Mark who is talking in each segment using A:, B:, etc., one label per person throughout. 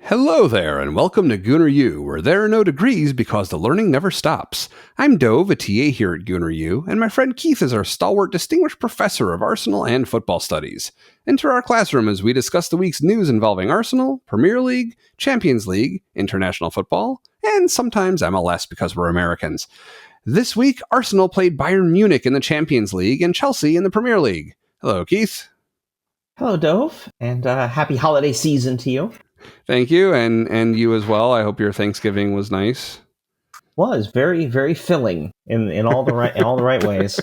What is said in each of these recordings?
A: Hello there, and welcome to Gooner U, where there are no degrees because the learning never stops. I'm Dove, a TA here at Gooner U, and my friend Keith is our stalwart distinguished professor of Arsenal and football studies. Enter our classroom as we discuss the week's news involving Arsenal, Premier League, Champions League, international football, and sometimes MLS because we're Americans. This week, Arsenal played Bayern Munich in the Champions League and Chelsea in the Premier League. Hello, Keith.
B: Hello, Dove, and happy holiday season to you.
A: Thank you, and you as well. I hope your Thanksgiving was nice.
B: Was very, very filling in all the right ways.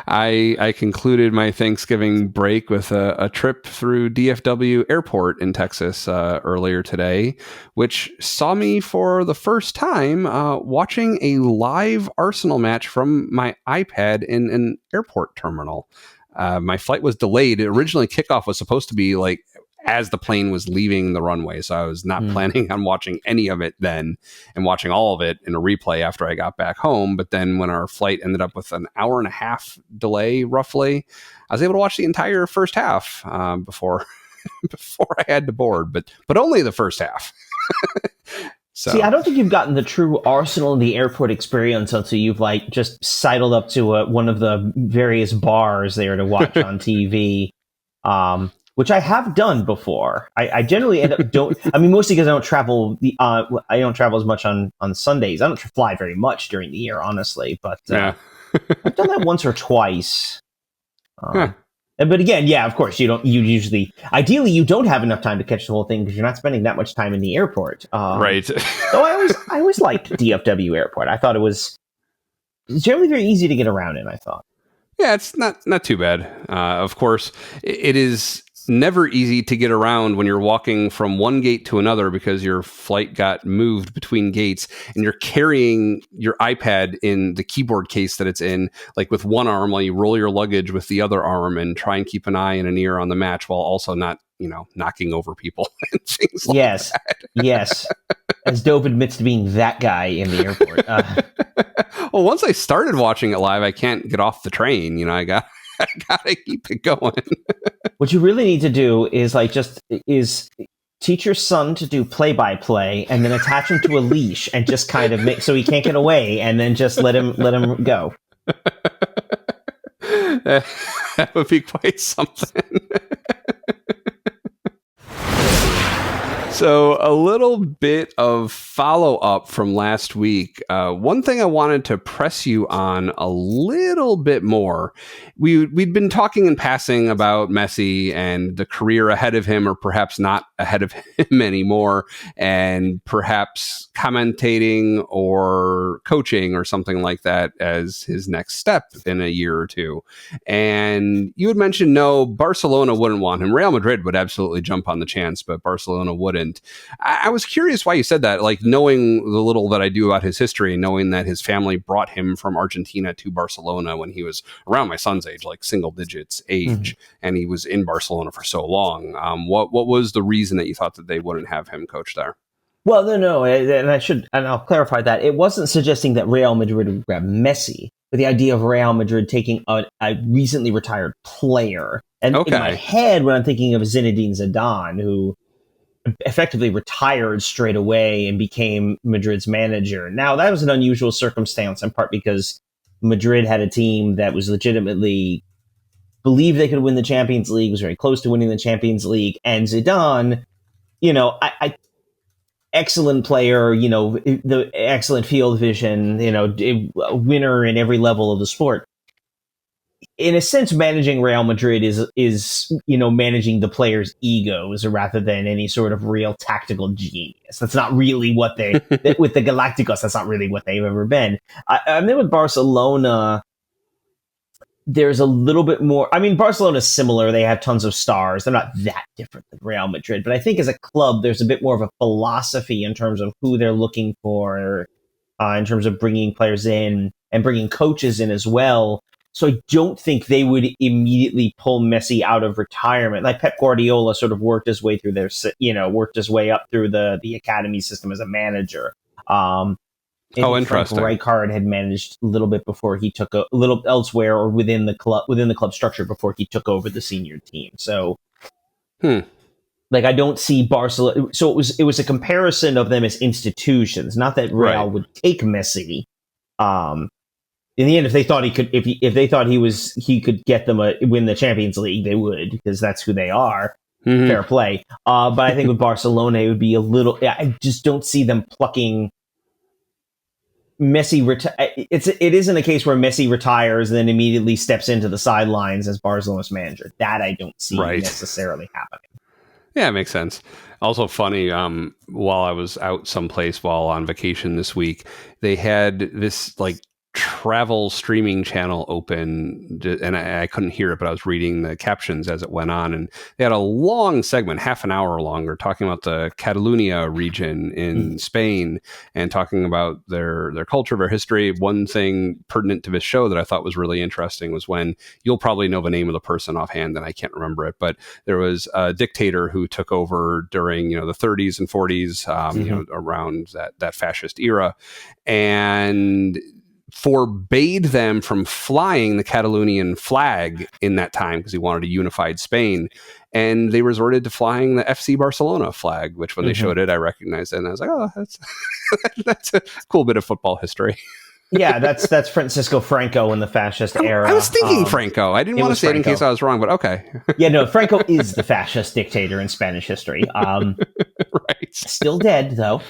A: I concluded my Thanksgiving break with a trip through DFW Airport in Texas earlier today, which saw me for the first time watching a live Arsenal match from my iPad in an airport terminal. My flight was delayed. Originally, kickoff was supposed to be like as the plane was leaving the runway. So I was not planning on watching any of it then and watching all of it in a replay after I got back home. But then when our flight ended up with an hour and a half delay, roughly, I was able to watch the entire first half before I had to board, but only the first half. So.
B: See, I don't think you've gotten the true Arsenal in the airport experience until you've just sidled up to one of the various bars there to watch on TV, which I have done before. I generally end up mostly because I don't travel. I don't travel as much on Sundays. I don't fly very much during the year, honestly. But I've done that once or twice. But again, yeah, of course, ideally you don't have enough time to catch the whole thing because you're not spending that much time in the airport.
A: Right.
B: So I always liked DFW Airport. I thought it was generally very easy to get around in, I thought.
A: Yeah, it's not too bad. Of course, it is never easy to get around when you're walking from one gate to another because your flight got moved between gates and you're carrying your iPad in the keyboard case that it's in, like with one arm while you roll your luggage with the other arm and try and keep an eye and an ear on the match while also not, knocking over people and things like that.
B: Yes. As Dove admits to being that guy in the airport.
A: Well, once I started watching it live, I can't get off the train. I gotta keep it going.
B: What you really need to do is teach your son to do play-by-play and then attach him to a leash and just kind of make so he can't get away and then just let him go.
A: That would be quite something. So a little bit of follow-up from last week. One thing I wanted to press you on a little bit more. We'd been talking in passing about Messi and the career ahead of him, or perhaps not ahead of him anymore, and perhaps commentating or coaching or something like that as his next step in a year or two. And you had mentioned, no, Barcelona wouldn't want him. Real Madrid would absolutely jump on the chance, but Barcelona wouldn't. I was curious why you said that, like knowing the little that I do about his history, knowing that his family brought him from Argentina to Barcelona when he was around my son's age, like single digits age, and he was in Barcelona for so long. What was the reason that you thought that they wouldn't have him coach there?
B: Well, no, and I'll clarify that. It wasn't suggesting that Real Madrid would grab Messi, but the idea of Real Madrid taking a recently retired player. And in my head, when I'm thinking of Zinedine Zidane, who effectively retired straight away and became Madrid's manager. Now, that was an unusual circumstance, in part because Madrid had a team that was legitimately believed they could win the Champions League, was very close to winning the Champions League, and Zidane, excellent player, the excellent field vision, a winner in every level of the sport. In a sense, managing Real Madrid is managing the players' egos rather than any sort of real tactical genius. That's not really what they with the Galacticos. That's not really what they've ever been. And then with Barcelona, there's a little bit more. I mean, Barcelona's similar. They have tons of stars. They're not that different than Real Madrid. But I think as a club, there's a bit more of a philosophy in terms of who they're looking for, in terms of bringing players in and bringing coaches in as well. So I don't think they would immediately pull Messi out of retirement. Like Pep Guardiola sort of worked his way through worked his way up through the academy system as a manager.
A: Interesting.
B: Franco Rijkaard had managed a little bit before he took a little elsewhere or within the club structure before he took over the senior team. So, Like, I don't see Barcelona. So it was a comparison of them as institutions, not that Real would take Messi. In the end, if they thought he could, if they thought he could get them win the Champions League, they would, because that's who they are. Mm-hmm. Fair play. But I think with Barcelona, it would be a little. I just don't see them plucking Messi. It isn't a case where Messi retires and then immediately steps into the sidelines as Barcelona's manager. That I don't see necessarily happening.
A: Yeah, it makes sense. Also funny, while I was out someplace while on vacation this week, they had this like travel streaming channel open, and I couldn't hear it, but I was reading the captions as it went on, and they had a long segment, half an hour longer, talking about the Catalonia region in Spain and talking about their culture, their history. One thing pertinent to this show that I thought was really interesting was when, you'll probably know the name of the person offhand, and I can't remember it, but there was a dictator who took over during the 30s and 40s, around that fascist era, and forbade them from flying the Catalonian flag in that time because he wanted a unified Spain. And they resorted to flying the FC Barcelona flag, which when they showed it, I recognized it. And I was like, oh, that's a cool bit of football history.
B: Yeah, that's Francisco Franco in the fascist era.
A: I was thinking Franco. I didn't want to say it in case I was wrong, but okay.
B: Yeah, no, Franco is the fascist dictator in Spanish history.
A: Right.
B: Still dead, though.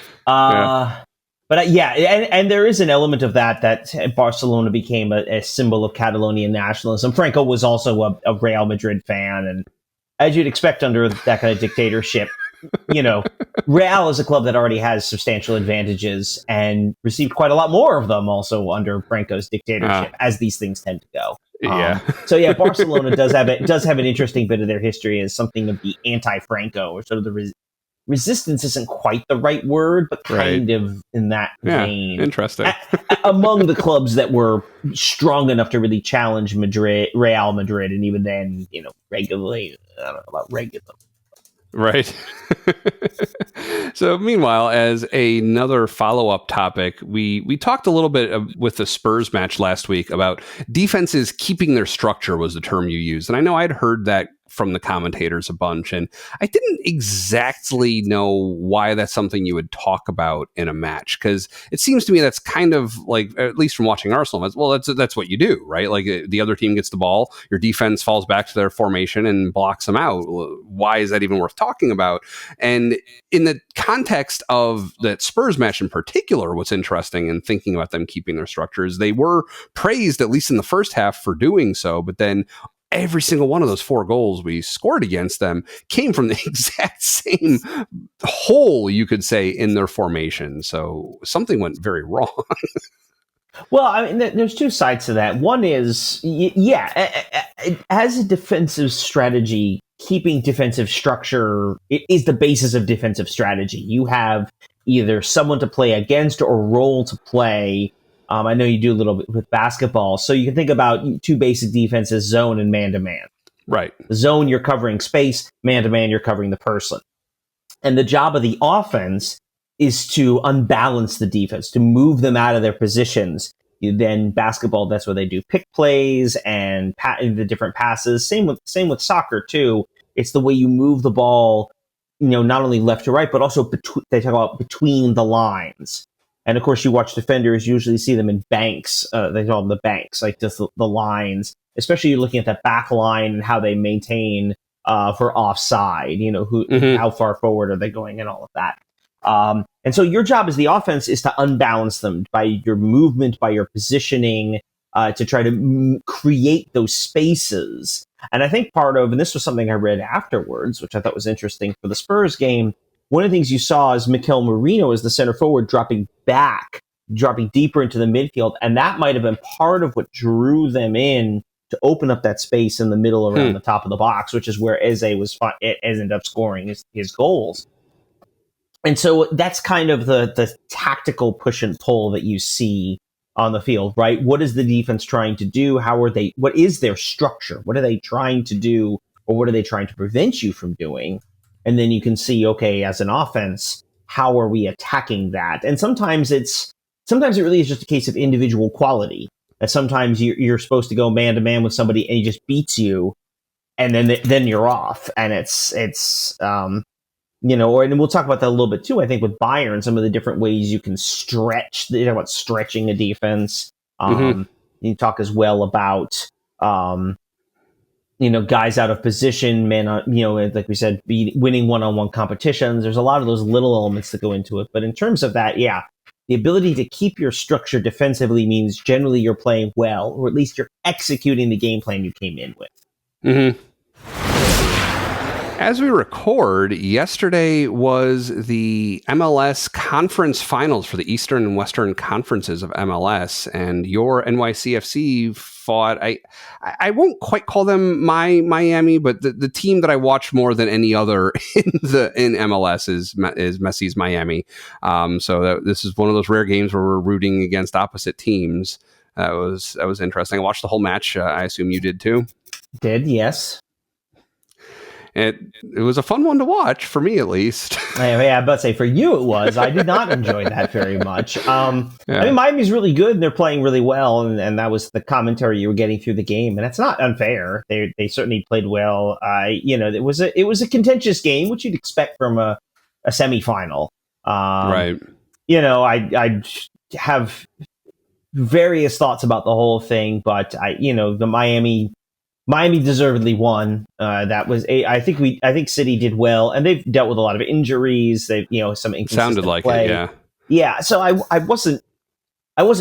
B: But and there is an element of that Barcelona became a symbol of Catalonian nationalism. Franco was also a Real Madrid fan, and as you'd expect under that kind of dictatorship, Real is a club that already has substantial advantages and received quite a lot more of them also under Franco's dictatorship, as these things tend to go. Barcelona does have an interesting bit of their history as something of the anti-Franco, or sort of the resistance isn't quite the right word, but kind of in that vein.
A: Interesting.
B: Among the clubs that were strong enough to really challenge Real Madrid, and even then, regularly, I don't know about regular.
A: Right. So meanwhile, as another follow-up topic, we talked a little bit with the Spurs match last week about defenses keeping their structure was the term you used. And I know I'd heard that from the commentators a bunch, and I didn't exactly know why that's something you would talk about in a match, because it seems to me that's kind of like, at least from watching Arsenal, that's what you do, right? Like, the other team gets the ball, your defense falls back to their formation and blocks them out. Why is that even worth talking about? And in the context of that Spurs match in particular, what's interesting in thinking about them keeping their structures, they were praised, at least in the first half, for doing so, but then every single one of those 4 goals we scored against them came from the exact same hole, you could say, in their formation. So something went very wrong.
B: Well, I mean, there's 2 sides to that. One is, as a defensive strategy, keeping defensive structure is the basis of defensive strategy. You have either someone to play against or role to play. I know you do a little bit with basketball. So you can think about 2 basic defenses, zone and man-to-man.
A: Right.
B: Zone, you're covering space. Man-to-man, you're covering the person. And the job of the offense is to unbalance the defense, to move them out of their positions. Then basketball, that's where they do pick plays and the different passes. Same with soccer, too. It's the way you move the ball, not only left to right, but also they talk about between the lines. And of course, you watch defenders, usually see them in banks. They call them the banks, like just the lines. Especially you're looking at that back line and how they maintain for offside. How far forward are they going, and all of that. And so your job as the offense is to unbalance them by your movement, by your positioning, to try to create those spaces. And I think and this was something I read afterwards, which I thought was interesting for the Spurs game. One of the things you saw is Mikel Merino as the center forward dropping deeper into the midfield. And that might have been part of what drew them in to open up that space in the middle around the top of the box, which is where Eze ended up scoring his goals. And so that's kind of the tactical push and pull that you see on the field, right? What is the defense trying to do? What is their structure? What are they trying to do, or what are they trying to prevent you from doing? And then you can see, okay, as an offense, how are we attacking that? And sometimes it really is just a case of individual quality. That sometimes you're supposed to go man to man with somebody and he just beats you, and then you're off. And it's and we'll talk about that a little bit too. I think with Bayern, some of the different ways you can stretch. They talk about stretching a defense. You talk as well about guys out of position, men, like we said, winning one-on-one competitions. There's a lot of those little elements that go into it. But in terms of that, the ability to keep your structure defensively means generally you're playing well, or at least you're executing the game plan you came in with.
A: Mm-hmm. As we record, yesterday was the MLS Conference Finals for the Eastern and Western Conferences of MLS, and your NYCFC fought. I won't quite call them my Miami, but the team that I watch more than any other in MLS is Messi's Miami. So this is one of those rare games where we're rooting against opposite teams. That was interesting. I watched the whole match. I assume you did too.
B: Did, yes.
A: It was a fun one to watch, for me at least.
B: I'm about to say, for you it was. I did not enjoy that very much. I mean, Miami's really good, and they're playing really well, and that was the commentary you were getting through the game, and it's not unfair. They certainly played well. It was a contentious game, which you'd expect from a semifinal.
A: Right.
B: I have various thoughts about the whole thing, but the Miami deservedly won. I think City did well, and they've dealt with a lot of injuries. They've some inconsistent
A: sounded like
B: play.
A: it,
B: yeah. So I wasn't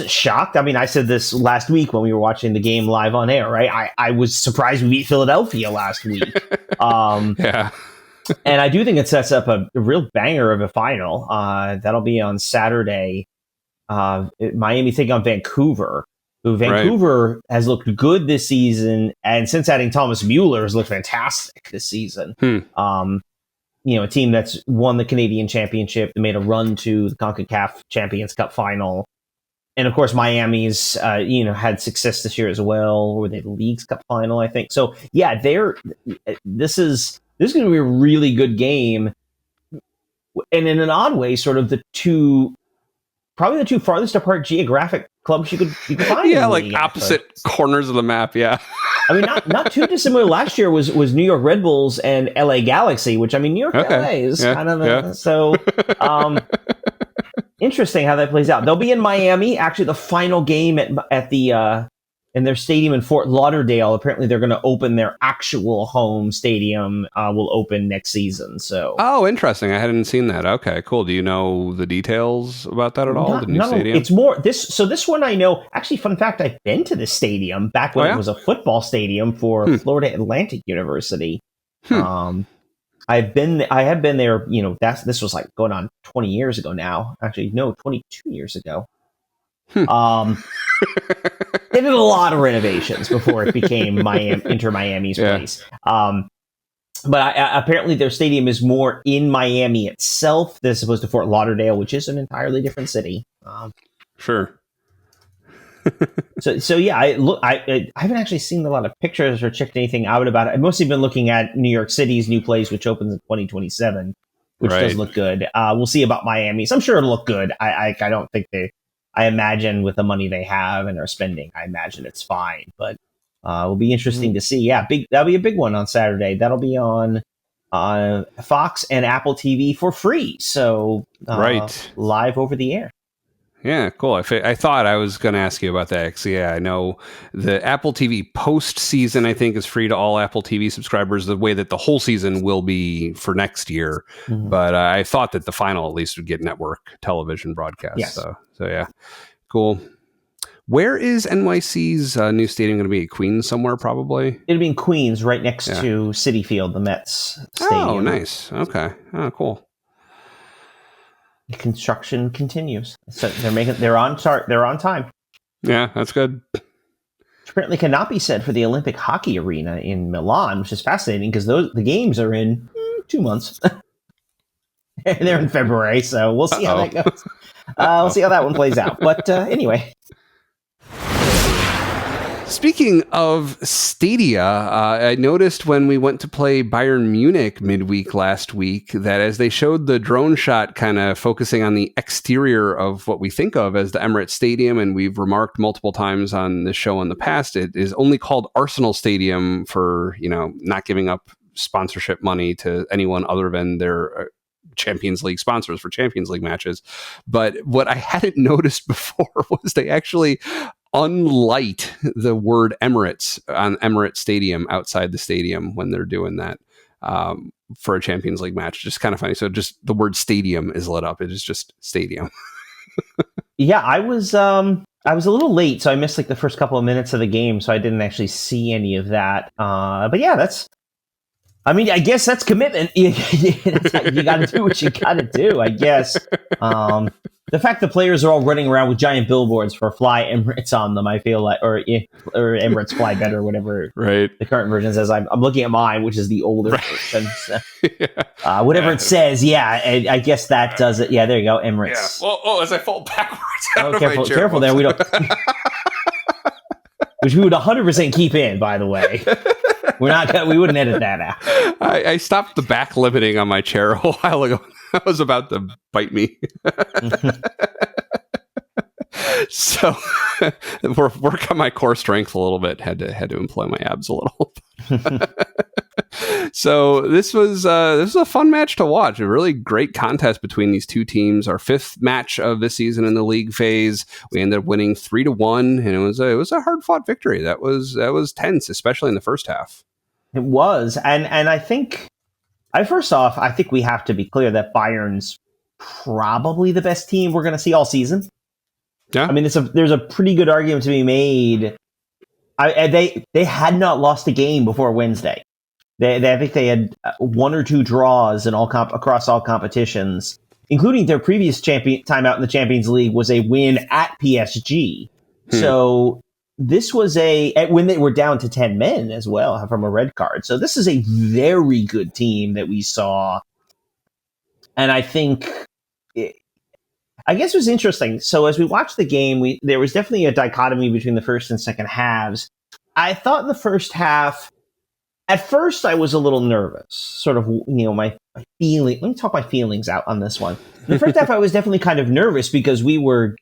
B: shocked. I mean, I said this last week when we were watching the game live on air. Right, I was surprised we beat Philadelphia last week.
A: Yeah,
B: and I do think it sets up a real banger of a final. That'll be on Saturday. Miami taking on Vancouver. Vancouver has looked good this season, and since adding Thomas Mueller has looked fantastic this season. A team that's won the Canadian Championship, they made a run to the CONCACAF Champions Cup final, and of course Miami's had success this year as well. Were they the Leagues Cup final, I think? So yeah, this is going to be a really good game, and in an odd way, sort of the two farthest apart geographic clubs you could find.
A: Yeah, like opposite corners of the map. Yeah,
B: I mean, not too dissimilar. Last year was New York Red Bulls and LA Galaxy, which I mean, New York LA is kind of so. Interesting how that plays out. They'll be in Miami. Actually, the final game at the in their stadium in Fort Lauderdale. Apparently, they're going to open their actual home stadium. Will open next season. So,
A: interesting. I hadn't seen that. Okay, cool. Do you know the details about that at all? The new stadium.
B: It's more this. So this one I know. Actually, fun fact: I've been to this stadium back when it was a football stadium for Florida Atlantic University. I have been there. This was like going on 20 years ago now. Actually, no, 22 years ago. They did a lot of renovations before it became Inter Miami's place. But apparently their stadium is more in Miami itself as opposed to Fort Lauderdale, which is an entirely different city.
A: Sure.
B: So yeah, I haven't actually seen a lot of pictures or checked anything out about it. I've mostly been looking at New York City's new place, which opens in 2027, which does look good. We'll see about Miami's. I'm sure it'll look good. I don't think I imagine with the money they have and are spending, I imagine it's fine. But it'll be interesting to see. Yeah, that'll be a big one on Saturday. That'll be on Fox and Apple TV for free. So live over the air.
A: Yeah, cool. I thought I was going to ask you about that. Because, I know the Apple TV post-season, I think, is free to all Apple TV subscribers the way that the whole season will be for next year. Mm-hmm. But I thought that the final at least would get network television broadcast. Yes. So yeah, cool. Where is NYC's new stadium going to be? Queens somewhere, probably?
B: It'll be in Queens, right next to Citi Field, the Mets stadium.
A: Oh, nice. Okay. Oh, cool.
B: Construction continues, so they're on time.
A: Yeah, that's good.
B: Which apparently cannot be said for the Olympic hockey arena in Milan, which is fascinating because the games are in 2 months. And they're in February, so we'll see how that goes. We'll see how that one plays out. But anyway.
A: Speaking of stadia, I noticed when we went to play Bayern Munich midweek last week that as they showed the drone shot kind of focusing on the exterior of what we think of as the Emirates Stadium, and we've remarked multiple times on this show in the past, it is only called Arsenal Stadium for, not giving up sponsorship money to anyone other than their Champions League sponsors for Champions League matches. But what I hadn't noticed before was they actually unlight the word Emirates on Emirates Stadium outside the stadium when they're doing that for a Champions League match. Just kind of funny. So just the word stadium is lit up. It is just stadium.
B: Yeah, I was a little late, so I missed like the first couple of minutes of the game, so I didn't actually see any of that. But yeah, I guess that's commitment. You got to do what you got to do, I guess. The fact the players are all running around with giant billboards for Fly Emirates on them, I feel like, or Emirates Fly Better, whatever
A: right.
B: the current version says. I'm looking at mine, which is the older version. So, whatever it says, I guess that does it. Yeah, there you go, Emirates.
A: Yeah. Well, as I fall backwards out of
B: careful,
A: my chair.
B: Careful there, we don't. Which we would 100% keep in, by the way. We wouldn't edit that out.
A: I stopped the back limiting on my chair a while ago. That was about to bite me. So work on my core strength a little bit. Had to employ my abs a little. So this was a fun match to watch. A really great contest between these two teams. Our fifth match of this season in the league phase. We ended up winning 3-1, and it was a hard fought victory. That was tense, especially in the first half.
B: It was, and I think. First off, I think we have to be clear that Bayern's probably the best team we're going to see all season.
A: Yeah,
B: I mean, there's a pretty good argument to be made. They had not lost a game before Wednesday. I think they had one or two draws in across all competitions, including their previous time out in the Champions League was a win at PSG. So this was when they were down to 10 men as well from a red card. So this is a very good team that we saw. And I think, I guess it was interesting. So as we watched the game, there was definitely a dichotomy between the first and second halves. I thought in the first half, at first I was a little nervous, sort of, my feeling. Let me talk my feelings out on this one. In the first half, I was definitely kind of nervous because we were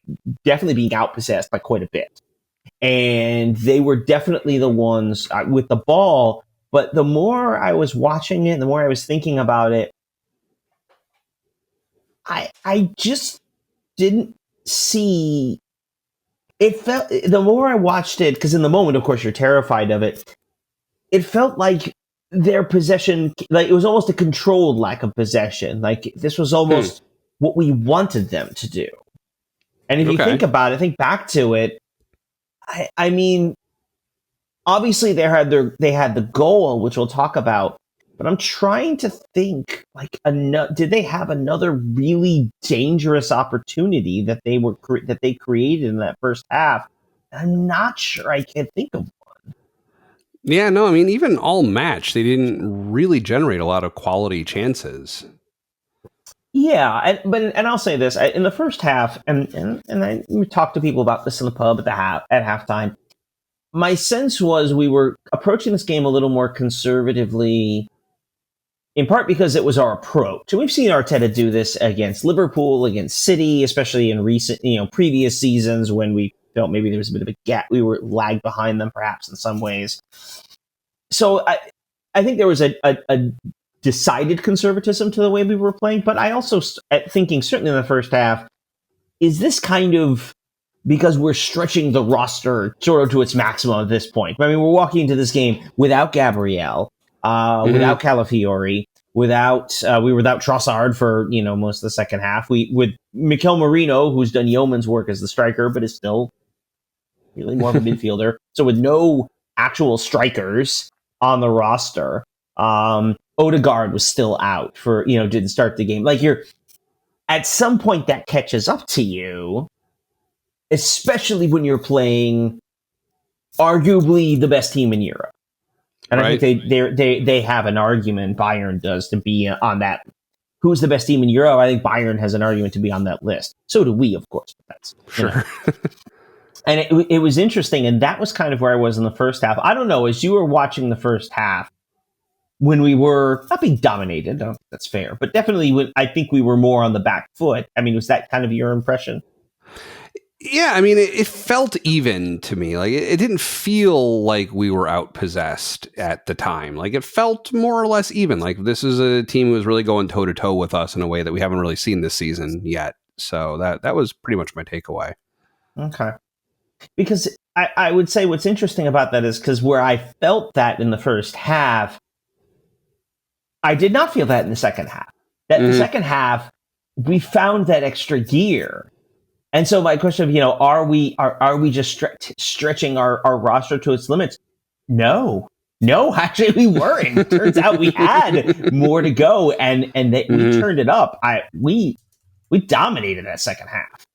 B: definitely being outpossessed by quite a bit. And they were definitely the ones with the ball. But the more I was watching it, the more I was thinking about it, I just didn't see it. The more I watched it, because in the moment, of course, you're terrified of it. It felt like their possession, like it was almost a controlled lack of possession. Like this was almost what we wanted them to do. And if you think about it, think back to it. I mean, obviously they had the goal, which we'll talk about, but I'm trying to think did they have another really dangerous opportunity that they created in that first half? I'm not sure I can think of one.
A: Yeah, no, I mean, even all match, they didn't really generate a lot of quality chances.
B: Yeah, and I'll say this in the first half, and I talked to people about this in the pub at halftime. My sense was we were approaching this game a little more conservatively, in part because it was our approach. And we've seen Arteta do this against Liverpool, against City, especially in recent, previous seasons when we felt maybe there was a bit of a gap. We were lagged behind them, perhaps in some ways. So I think there was a decided conservatism to the way we were playing, but I also thinking certainly in the first half, is this kind of because we're stretching the roster sort of to its maximum at this point? I mean, we're walking into this game without Gabriel, without Calafiori, without Trossard for most of the second half. With Mikel Merino, who's done yeoman's work as the striker, but is still really more of a midfielder. So with no actual strikers on the roster. Odegaard was still out for, didn't start the game. Like at some point that catches up to you, especially when you're playing arguably the best team in Europe. And right. I think they have an argument, Bayern does, to be on that. Who's the best team in Europe? I think Bayern has an argument to be on that list. So do we, of course. But that's
A: sure.
B: And it was interesting, and that was kind of where I was in the first half. I don't know, as you were watching the first half, when we were not being dominated, that's fair, but definitely I think we were more on the back foot. I mean, was that kind of your impression?
A: Yeah, I mean, it felt even to me. Like it didn't feel like we were outpossessed at the time. Like it felt more or less even. Like this is a team who was really going toe to toe with us in a way that we haven't really seen this season yet. So that was pretty much my takeaway.
B: Okay. Because I would say what's interesting about that is because where I felt that in the first half, I did not feel that in the second half. That the second half, we found that extra gear. And so my question of, are we just stretching our roster to its limits? No, actually we weren't. Turns out we had more to go, and we turned it up. We dominated that second half.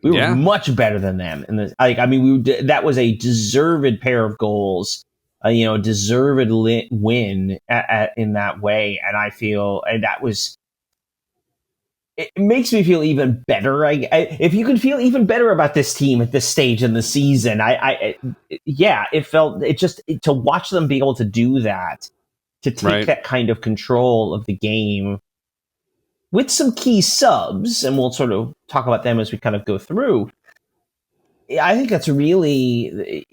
B: We were much better than them. And that was a deserved pair of goals, deserved win in that way. And I feel, and that was. It makes me feel even better. If you can feel even better about this team at this stage in the season, to watch them be able to do that, to take that kind of control of the game with some key subs, and we'll sort of talk about them as we kind of go through. I think that's really.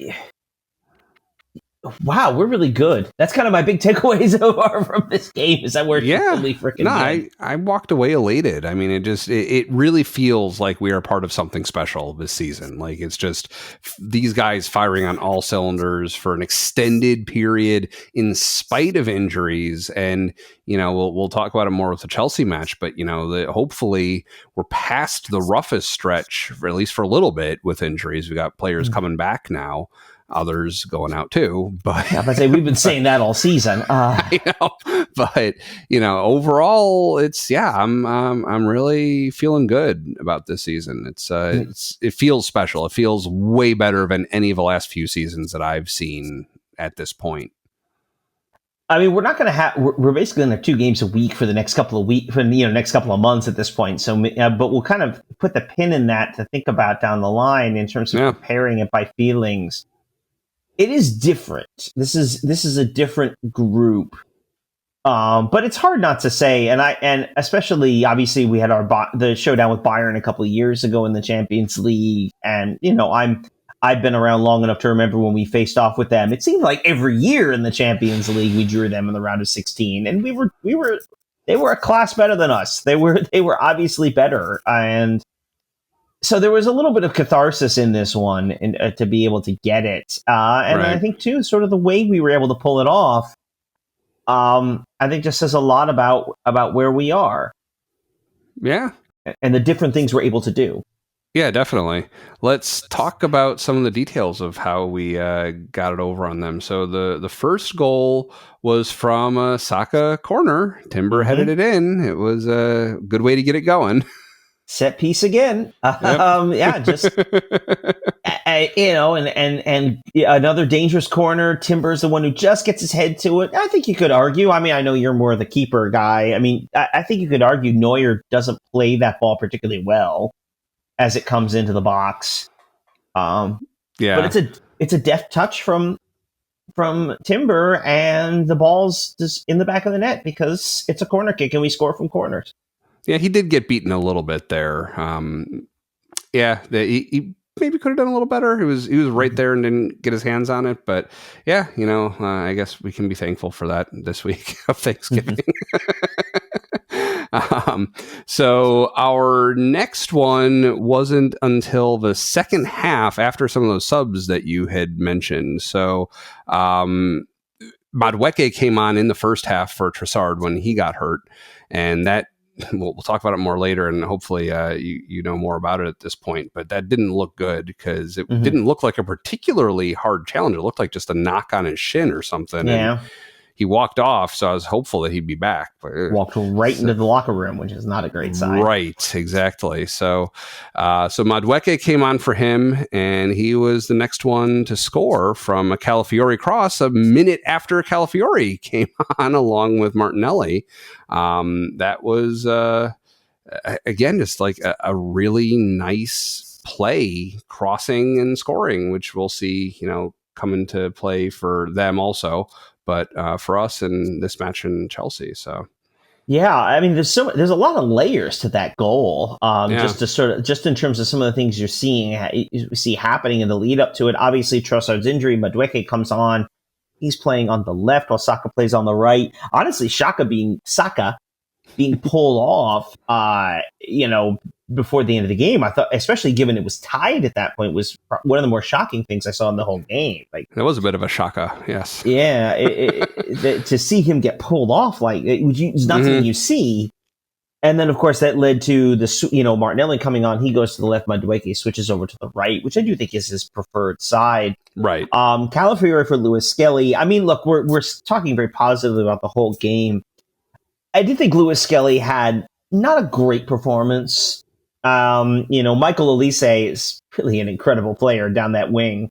B: Wow, we're really good. That's kind of my big takeaway so far from this game is that we're really freaking good.
A: I walked away elated. I mean, it really feels like we are part of something special this season. Like it's just these guys firing on all cylinders for an extended period in spite of injuries. And, we'll talk about it more with the Chelsea match, but, hopefully we're past the roughest stretch, at least for a little bit with injuries. We got players coming back now. Others going out too, but
B: we've been saying that all season.
A: I know, but overall, it's I'm really feeling good about this season. It feels special. It feels way better than any of the last few seasons that I've seen at this point.
B: I mean, we're not going to we're basically going to have 2 games a week for the next couple of weeks, for next couple of months at this point. So, but we'll kind of put the pin in that to think about down the line in terms of comparing it by feelings. It is different. This is a different group, but it's hard not to say. And especially, obviously, we had the showdown with Bayern a couple of years ago in the Champions League, and I've been around long enough to remember when we faced off with them. It seemed like every year in the Champions League we drew them in the round of 16, and they were a class better than us. They were obviously better, and. So there was a little bit of catharsis in this one to be able to get it. I think, too, sort of the way we were able to pull it off, I think just says a lot about where we are.
A: Yeah.
B: And the different things we're able to do.
A: Yeah, definitely. Let's talk about some of the details of how we got it over on them. So the first goal was from a Saka corner. Timber headed it in. It was a good way to get it going.
B: Set piece again. Just and another dangerous corner. Timber's the one who just gets his head to it. I think you could argue. I mean, I know you're more the keeper guy. I mean, I think you could argue Neuer doesn't play that ball particularly well as it comes into the box. But it's a deft touch from Timber, and the ball's just in the back of the net because it's a corner kick and we score from corners.
A: Yeah, he did get beaten a little bit there. He maybe could have done a little better. He was right there and didn't get his hands on it. But I guess we can be thankful for that this week of Thanksgiving. So our next one wasn't until the second half after some of those subs that you had mentioned. So Madueke came on in the first half for Trossard when he got hurt, and that. We'll talk about it more later, and hopefully you know more about it at this point. But that didn't look good because it didn't look like a particularly hard challenge. It looked like just a knock on his shin or something. Yeah. And he walked off, so I was hopeful that he'd be back. But
B: walked right into the locker room, which is not a great sign.
A: Right, exactly. So Madueke came on for him, and he was the next one to score from a Calafiori cross a minute after Calafiori came on along with Martinelli. That was, again, just like a really nice play, crossing and scoring, which we'll see, come into play for them also. But for us in this match in Chelsea, so
B: Yeah, I mean, there's a lot of layers to that goal.
A: Yeah.
B: Just in terms of some of the things you see happening in the lead up to it. Obviously, Trossard's injury, Madueke comes on. He's playing on the left while Saka plays on the right. Honestly, Saka being pulled off, before the end of the game, I thought, especially given it was tied at that point, was one of the more shocking things I saw in the whole game. Like,
A: that was a bit of a shocker, yes.
B: Yeah, to see him get pulled off, like, it's not something you see. And then, of course, that led to Martinelli coming on. He goes to the left. Madueke switches over to the right, which I do think is his preferred side.
A: Right.
B: Calafiore for Lewis Skelly. I mean, look, we're talking very positively about the whole game. I did think Lewis Skelly had not a great performance. Michael Elise is really an incredible player down that wing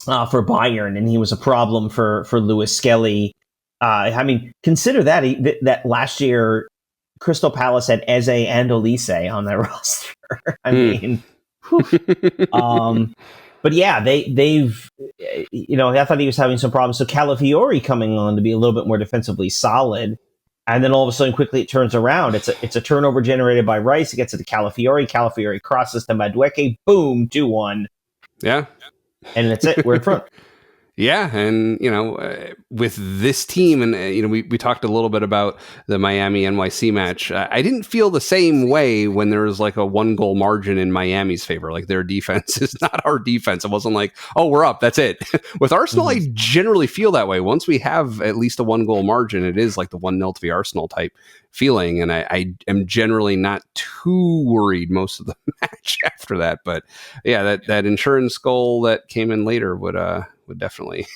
B: for Bayern, and he was a problem for Lewis Skelly. I mean, consider that last year Crystal Palace had Eze and Elise on their roster. I mean, but yeah, they've I thought he was having some problems. So Calafiore coming on to be a little bit more defensively solid. And then all of a sudden, quickly it turns around. It's a turnover generated by Rice. It gets it to Calafiore. Calafiore crosses to Madueke. Boom, 2-1.
A: Yeah.
B: And that's it. We're in front.
A: Yeah, and with this team, and we talked a little bit about the Miami NYC match. I didn't feel the same way when there was like a 1-goal margin in Miami's favor. Like, their defense is not our defense. It wasn't like, oh, we're up, that's it. With Arsenal, I generally feel that way. Once we have at least a 1-goal margin, it is like the 1-0 to the Arsenal type feeling, and I am generally not too worried most of the match after that. But yeah, that insurance goal that came in later would definitely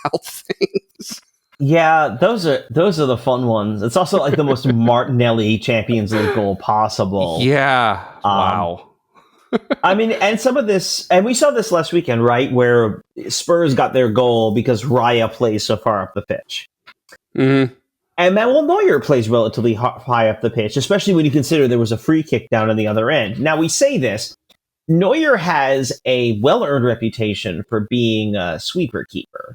A: help things.
B: Yeah, those are the fun ones. It's also like the most Martinelli Champions League goal possible.
A: Yeah. Wow.
B: I mean, and some of this, and we saw this last weekend, right, where Spurs got their goal because Raya plays so far up the pitch.
A: Mm-hmm.
B: And Manuel Neuer plays relatively high up the pitch, especially when you consider there was a free kick down on the other end. Now, we say this. Neuer has a well-earned reputation for being a sweeper keeper.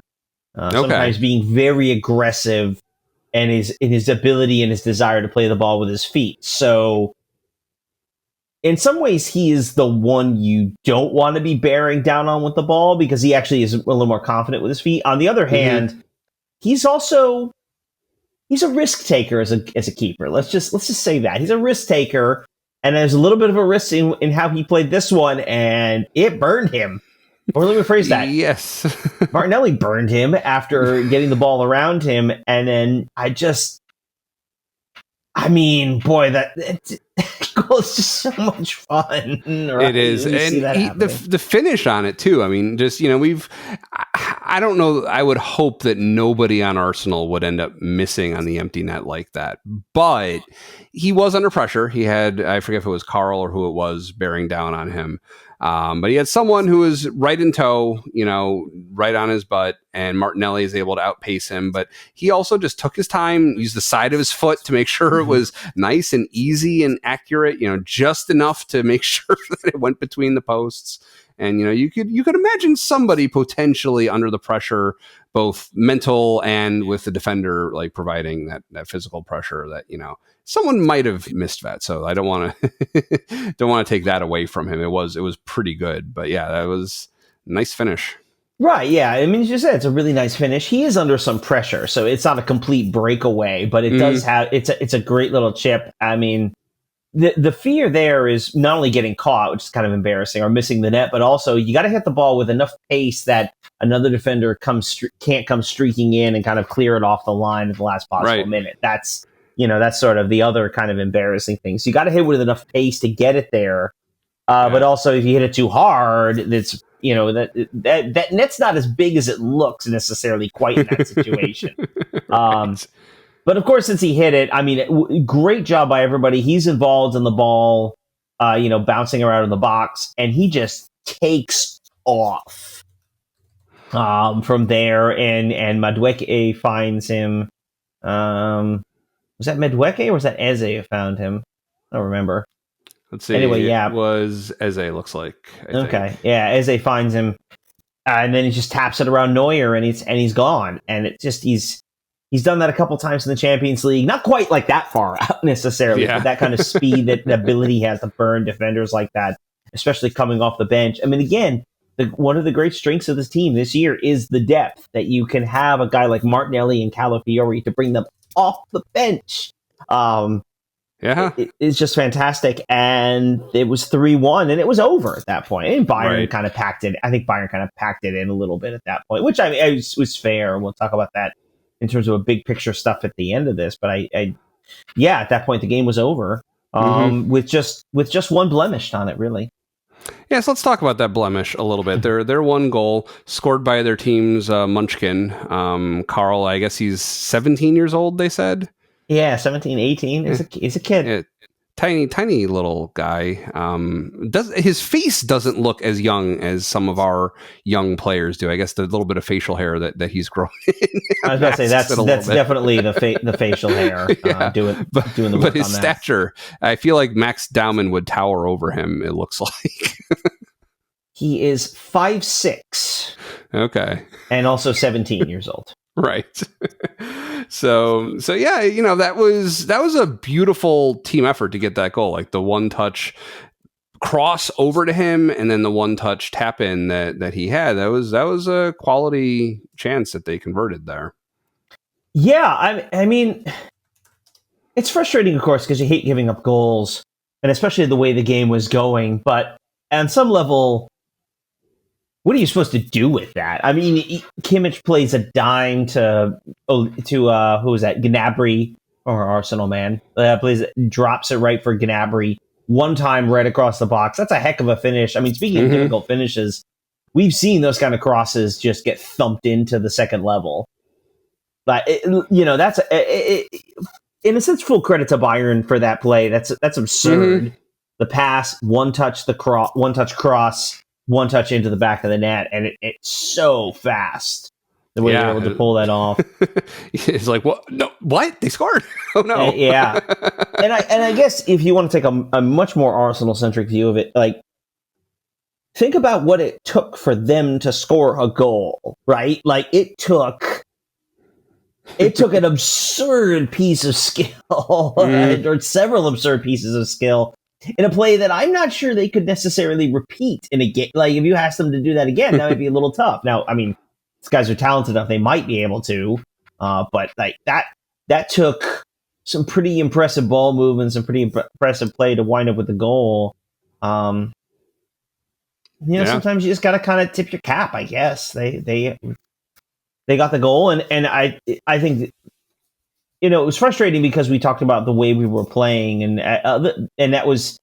B: Sometimes being very aggressive and in his ability and his desire to play the ball with his feet. So, in some ways, he is the one you don't want to be bearing down on with the ball because he actually is a little more confident with his feet. On the other hand, he's a risk taker as a keeper. Let's just say that he's a risk taker. And there's a little bit of a risk in how he played this one, and it burned him. Or let me rephrase that.
A: Yes.
B: Martinelli burned him after getting the ball around him, and then that goal is just so much fun. Right?
A: It is. And the finish on it, too. I mean, just, I don't know. I would hope that nobody on Arsenal would end up missing on the empty net like that. But he was under pressure. He had, I forget if it was Carl or who it was, bearing down on him. But he had someone who was right in tow, right on his butt, and Martinelli is able to outpace him. But he also just took his time, used the side of his foot to make sure it was nice and easy and accurate, just enough to make sure that it went between the posts. And, you could imagine somebody potentially under the pressure, both mental and with the defender, like providing that physical pressure that, someone might have missed that. So I don't want to take that away from him. It was pretty good, but yeah, that was a nice finish.
B: Right. Yeah. I mean, as you said, it's a really nice finish. He is under some pressure, so it's not a complete breakaway, but it does have, it's a great little chip. I mean, the fear there is not only getting caught, which is kind of embarrassing, or missing the net, but also you got to hit the ball with enough pace that another defender can't come streaking in and kind of clear it off the line at the last possible minute. That's sort of the other kind of embarrassing thing. So you got to hit with enough pace to get it there. But also, if you hit it too hard, that's that net's not as big as it looks necessarily quite in that situation. Right. But of course, since he hit it, I mean, great job by everybody. He's involved in the ball, bouncing around in the box, and he just takes off from there. And Madueke finds him. Was that Madueke or was that Eze who found him? I don't remember.
A: Let's see.
B: Anyway,
A: it was Eze, looks like. I think.
B: Yeah, Eze finds him, and then he just taps it around Neuer, and he's gone. And it just he's He's done that a couple times in the Champions League. Not quite like that far out necessarily, but that kind of speed, that ability he has to burn defenders like that, especially coming off the bench. I mean, again, one of the great strengths of this team this year is the depth, that you can have a guy like Martinelli and Calafiori to bring them off the bench. It's just fantastic. And it was 3-1 and it was over at that point. And Bayern kind of packed it. I think Bayern kind of packed it in a little bit at that point, which was fair. We'll talk about that in terms of a big picture stuff at the end of this. But at that point, the game was over with just one blemish on it, really.
A: Yeah, so let's talk about that blemish a little bit. Their one goal scored by their team's Munchkin. Carl, I guess he's 17 years old, they said.
B: Yeah, 17, 18. He's a kid.
A: Yeah, tiny little guy. His face doesn't look as young as some of our young players do. I guess the little bit of facial hair that he's growing.
B: I was about to say that's definitely the facial hair doing the work on that.
A: But his stature, I feel like Max Daumann would tower over him. It looks like
B: he is 5'6".
A: Okay, and
B: also 17 years old.
A: Right. So yeah, that was a beautiful team effort to get that goal. Like the one touch cross over to him and then the one touch tap in that he had. That was a quality chance that they converted there.
B: Yeah, I mean, it's frustrating, of course, because you hate giving up goals, and especially the way the game was going. But on some level, what are you supposed to do with that? I mean, Kimmich plays a dime to who was that? Gnabry, or Arsenal man. Drops it right for Gnabry. One time right across the box. That's a heck of a finish. I mean, speaking of difficult finishes, we've seen those kind of crosses just get thumped into the second level. But that's in a sense, full credit to Bayern for that play. That's absurd. The pass, one touch cross, one touch into the back of the net, and it's so fast the way they're able to pull that off.
A: It's like, what? No, what? They scored? Oh no!
B: Yeah, and I guess if you want to take a much more Arsenal-centric view of it, like, think about what it took for them to score a goal, right? Like, it took an absurd piece of skill, or several absurd pieces of skill, in a play that I'm not sure they could necessarily repeat in a game. Like, if you asked them to do that again, that might be a little tough. Now, I mean, these guys are talented enough; they might be able to. But like that took some pretty impressive ball movements, some pretty impressive play to wind up with the goal. Sometimes you just got to kind of tip your cap, I guess. They got the goal, and I think it was frustrating because we talked about the way we were playing, and that was,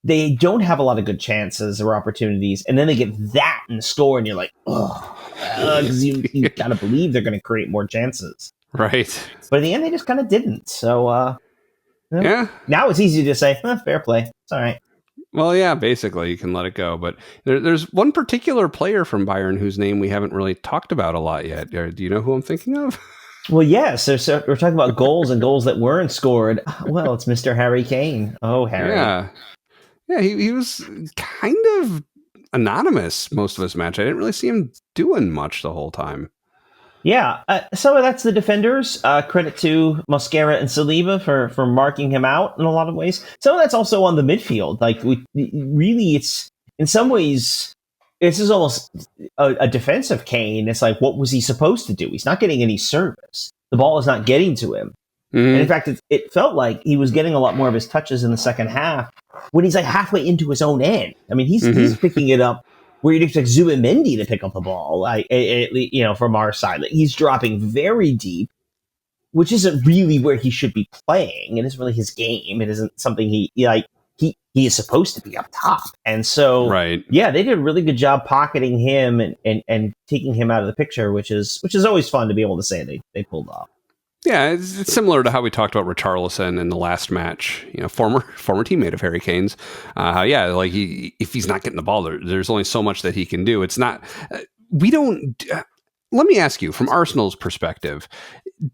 B: they don't have a lot of good chances or opportunities, and then they get that and score, and you're like, because you gotta believe they're going to create more chances,
A: right?
B: But in the end, they just kind of didn't. So now it's easy to say, fair play, it's all right.
A: Well, yeah, basically you can let it go. But there's one particular player from Bayern whose name we haven't really talked about a lot yet. Do you know who I'm thinking of?
B: Well, yes. So we're talking about goals and goals that weren't scored. Well, it's Mr. Harry Kane. Oh, Harry.
A: Yeah. He was kind of anonymous most of this match. I didn't really see him doing much the whole time.
B: Yeah. Some of that's the defenders. Credit to Mosquera and Saliba for marking him out in a lot of ways. Some of that's also on the midfield. Like, it's in some ways, this is almost a defensive Kane. It's like, what was he supposed to do? He's not getting any service. The ball is not getting to him. And in fact, it felt like he was getting a lot more of his touches in the second half when he's like halfway into his own end. I mean, he's picking it up where you'd expect Zubimendi to pick up the ball, from our side. Like, he's dropping very deep, which isn't really where he should be playing. It isn't really his game. It isn't something he is supposed to be up top. And so, they did a really good job pocketing him and taking him out of the picture, which is always fun to be able to say they pulled off.
A: Yeah, it's similar to how we talked about Richarlison in the last match. Former teammate of Harry Kane's. If he's not getting the ball, there's only so much that he can do. It's not. We don't. Let me ask you, from Arsenal's perspective,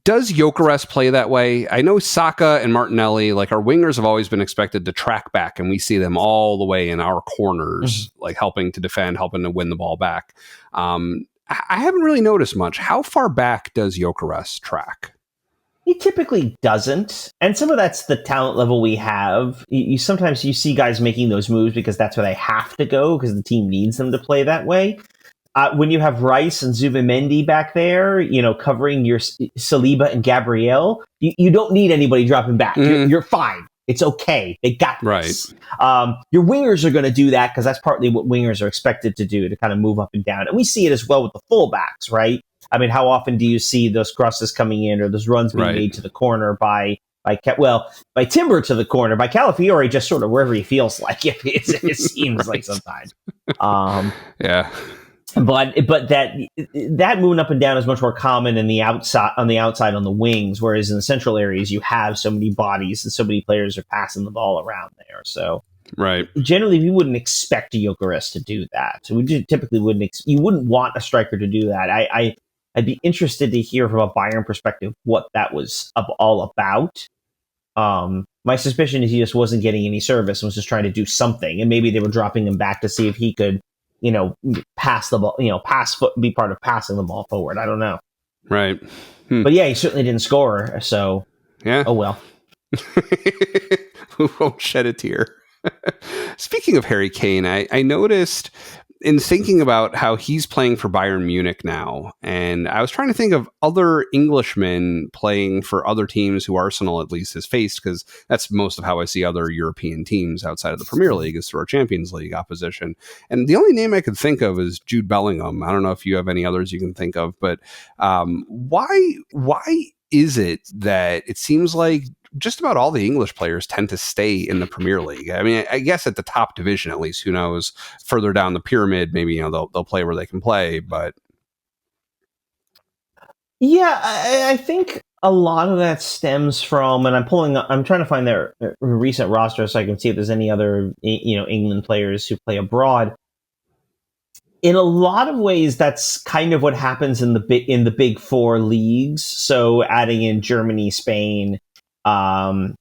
A: does Gyökeres play that way? I know Saka and Martinelli, like, our wingers have always been expected to track back, and we see them all the way in our corners, like helping to defend, helping to win the ball back. I haven't really noticed much. How far back does Gyökeres track?
B: He typically doesn't, and some of that's the talent level we have. You sometimes you see guys making those moves because that's where they have to go because the team needs them to play that way. When you have Rice and Zubimendi back there, covering your Saliba and Gabriel, you don't need anybody dropping back. You're fine. It's okay. They got this. Right. Your wingers are going to do that because that's partly what wingers are expected to do, to kind of move up and down. And we see it as well with the fullbacks, right? I mean, how often do you see those crosses coming in or those runs being made to the corner by Timber to the corner, by Calafiore just sort of wherever he feels like it seems like sometimes.
A: Yeah.
B: But that moving up and down is much more common on the outside on the wings, whereas in the central areas you have so many bodies and so many players are passing the ball around there. So generally we wouldn't expect a Gyökeres to do that. So we typically you wouldn't want a striker to do that. I'd be interested to hear from a Bayern perspective what that was all about. My suspicion is he just wasn't getting any service and was just trying to do something, and maybe they were dropping him back to see if he could, pass the ball, be part of passing the ball forward. I don't know.
A: Right.
B: But yeah, he certainly didn't score. So
A: yeah.
B: Oh well.
A: We won't shed a tear. Speaking of Harry Kane, I noticed in thinking about how he's playing for Bayern Munich now, and I was trying to think of other Englishmen playing for other teams who Arsenal at least has faced, because that's most of how I see other European teams outside of the Premier League is through our Champions League opposition. And the only name I could think of is Jude Bellingham. I don't know if you have any others you can think of, but why is it that it seems like just about all the English players tend to stay in the Premier League? I mean, I guess at the top division, at least, who knows, further down the pyramid, maybe, they'll play where they can play, but.
B: Yeah, I think a lot of that stems from, and I'm trying to find their recent roster so I can see if there's any other, England players who play abroad. In a lot of ways, that's kind of what happens in the big four leagues. So adding in Germany, Spain, oh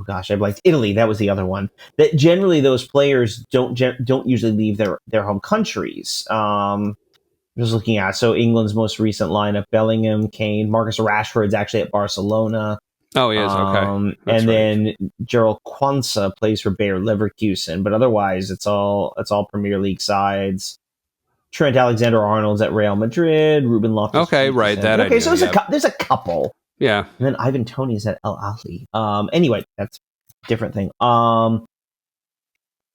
B: gosh, I liked Italy. That was the other one. That generally those players don't usually leave their home countries. Just looking at, so England's most recent lineup: Bellingham, Kane, Marcus Rashford's actually at Barcelona.
A: Oh, he is. Okay.
B: And then Gerald Quansah plays for Bayer Leverkusen, but otherwise it's all Premier League sides. Trent Alexander-Arnold's at Real Madrid. Ruben Loftus.
A: Okay, right. That
B: okay, so
A: there's
B: a couple.
A: Yeah.
B: And then Ivan Toney's at Al Ahly. Anyway, that's a different thing.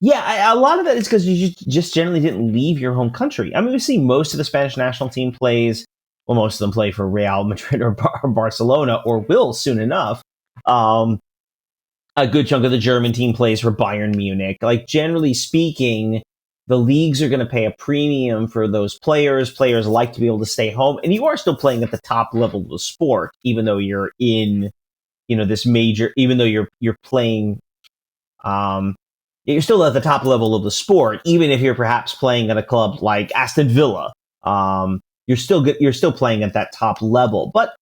B: Yeah, a lot of that is because you just generally didn't leave your home country. I mean, we see most of the Spanish national team plays. Well, most of them play for Real Madrid or Barcelona, or will soon enough. A good chunk of the German team plays for Bayern Munich. Like, generally speaking, the leagues are going to pay a premium for those players. Players like to be able to stay home, and you are still playing at the top level of the sport, even though you're in, this major. Even though you're playing, you're still at the top level of the sport, even if you're perhaps playing at a club like Aston Villa. You're still playing at that top level. But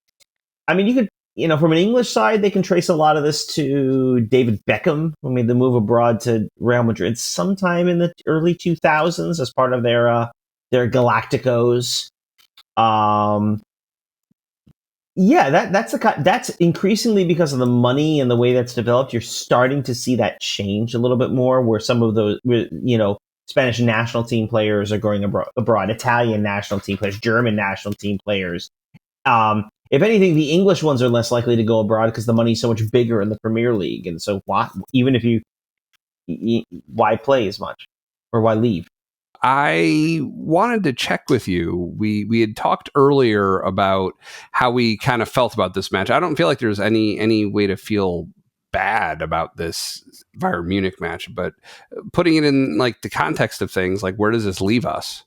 B: I mean, you could, from an English side, they can trace a lot of this to David Beckham, who made the move abroad to Real Madrid sometime in the early 2000s as part of their Galacticos. That's increasingly because of the money and the way that's developed. You're starting to see that change a little bit more, where some of those, Spanish national team players are going abroad, Italian national team players, German national team players. If anything, the English ones are less likely to go abroad because the money's so much bigger in the Premier League. And so why play as much, or why leave?
A: I wanted to check with you. We had talked earlier about how we kind of felt about this match. I don't feel like there's any way to feel bad about this Bayern Munich match, but putting it in like the context of things, like, where does this leave us?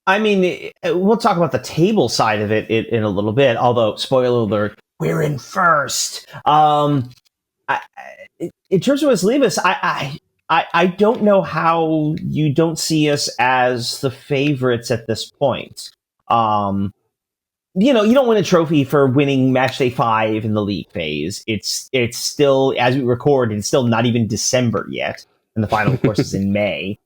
B: I mean, we'll talk about the table side of it in a little bit, although, spoiler alert, we're in first. In terms of what's leave us, I don't know how you don't see us as the favorites at this point. You don't win a trophy for winning match day 5 in the league phase. It's still, as we record, it's still not even December yet, and the final, of course, is in May.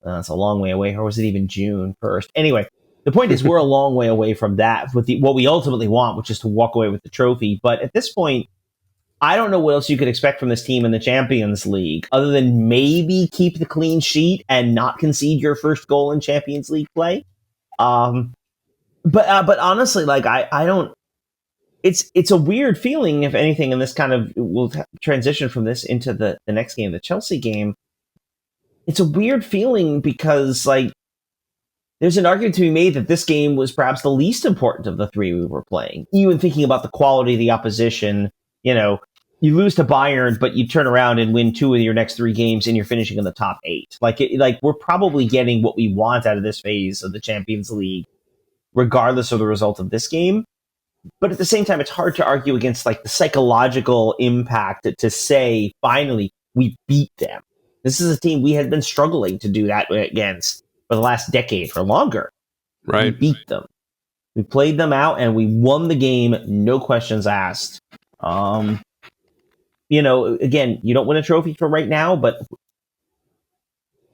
B: That's a long way away. Or was it even June 1st? Anyway, The point is, we're a long way away from that with what we ultimately want, which is to walk away with the trophy. But at this point, I don't know what else you could expect from this team in the Champions League, other than maybe keep the clean sheet and not concede your first goal in Champions League play. But honestly, like I don't. It's a weird feeling, if anything, and this kind of will transition from this into the next game, the Chelsea game. It's a weird feeling because, like, there's an argument to be made that this game was perhaps the least important of the three we were playing. Even thinking about the quality of the opposition, you know, you lose to Bayern, but you turn around and win 2 of your next 3 games, and you're finishing in the top 8. Like we're probably getting what we want out of this phase of the Champions League, regardless of the result of this game. But at the same time, it's hard to argue against like the psychological impact to say, finally, we beat them. This is a team we had been struggling to do that against for the last decade or longer.
A: Right.
B: We beat them. We played them out and we won the game, no questions asked. You know, again, you don't win a trophy for right now, but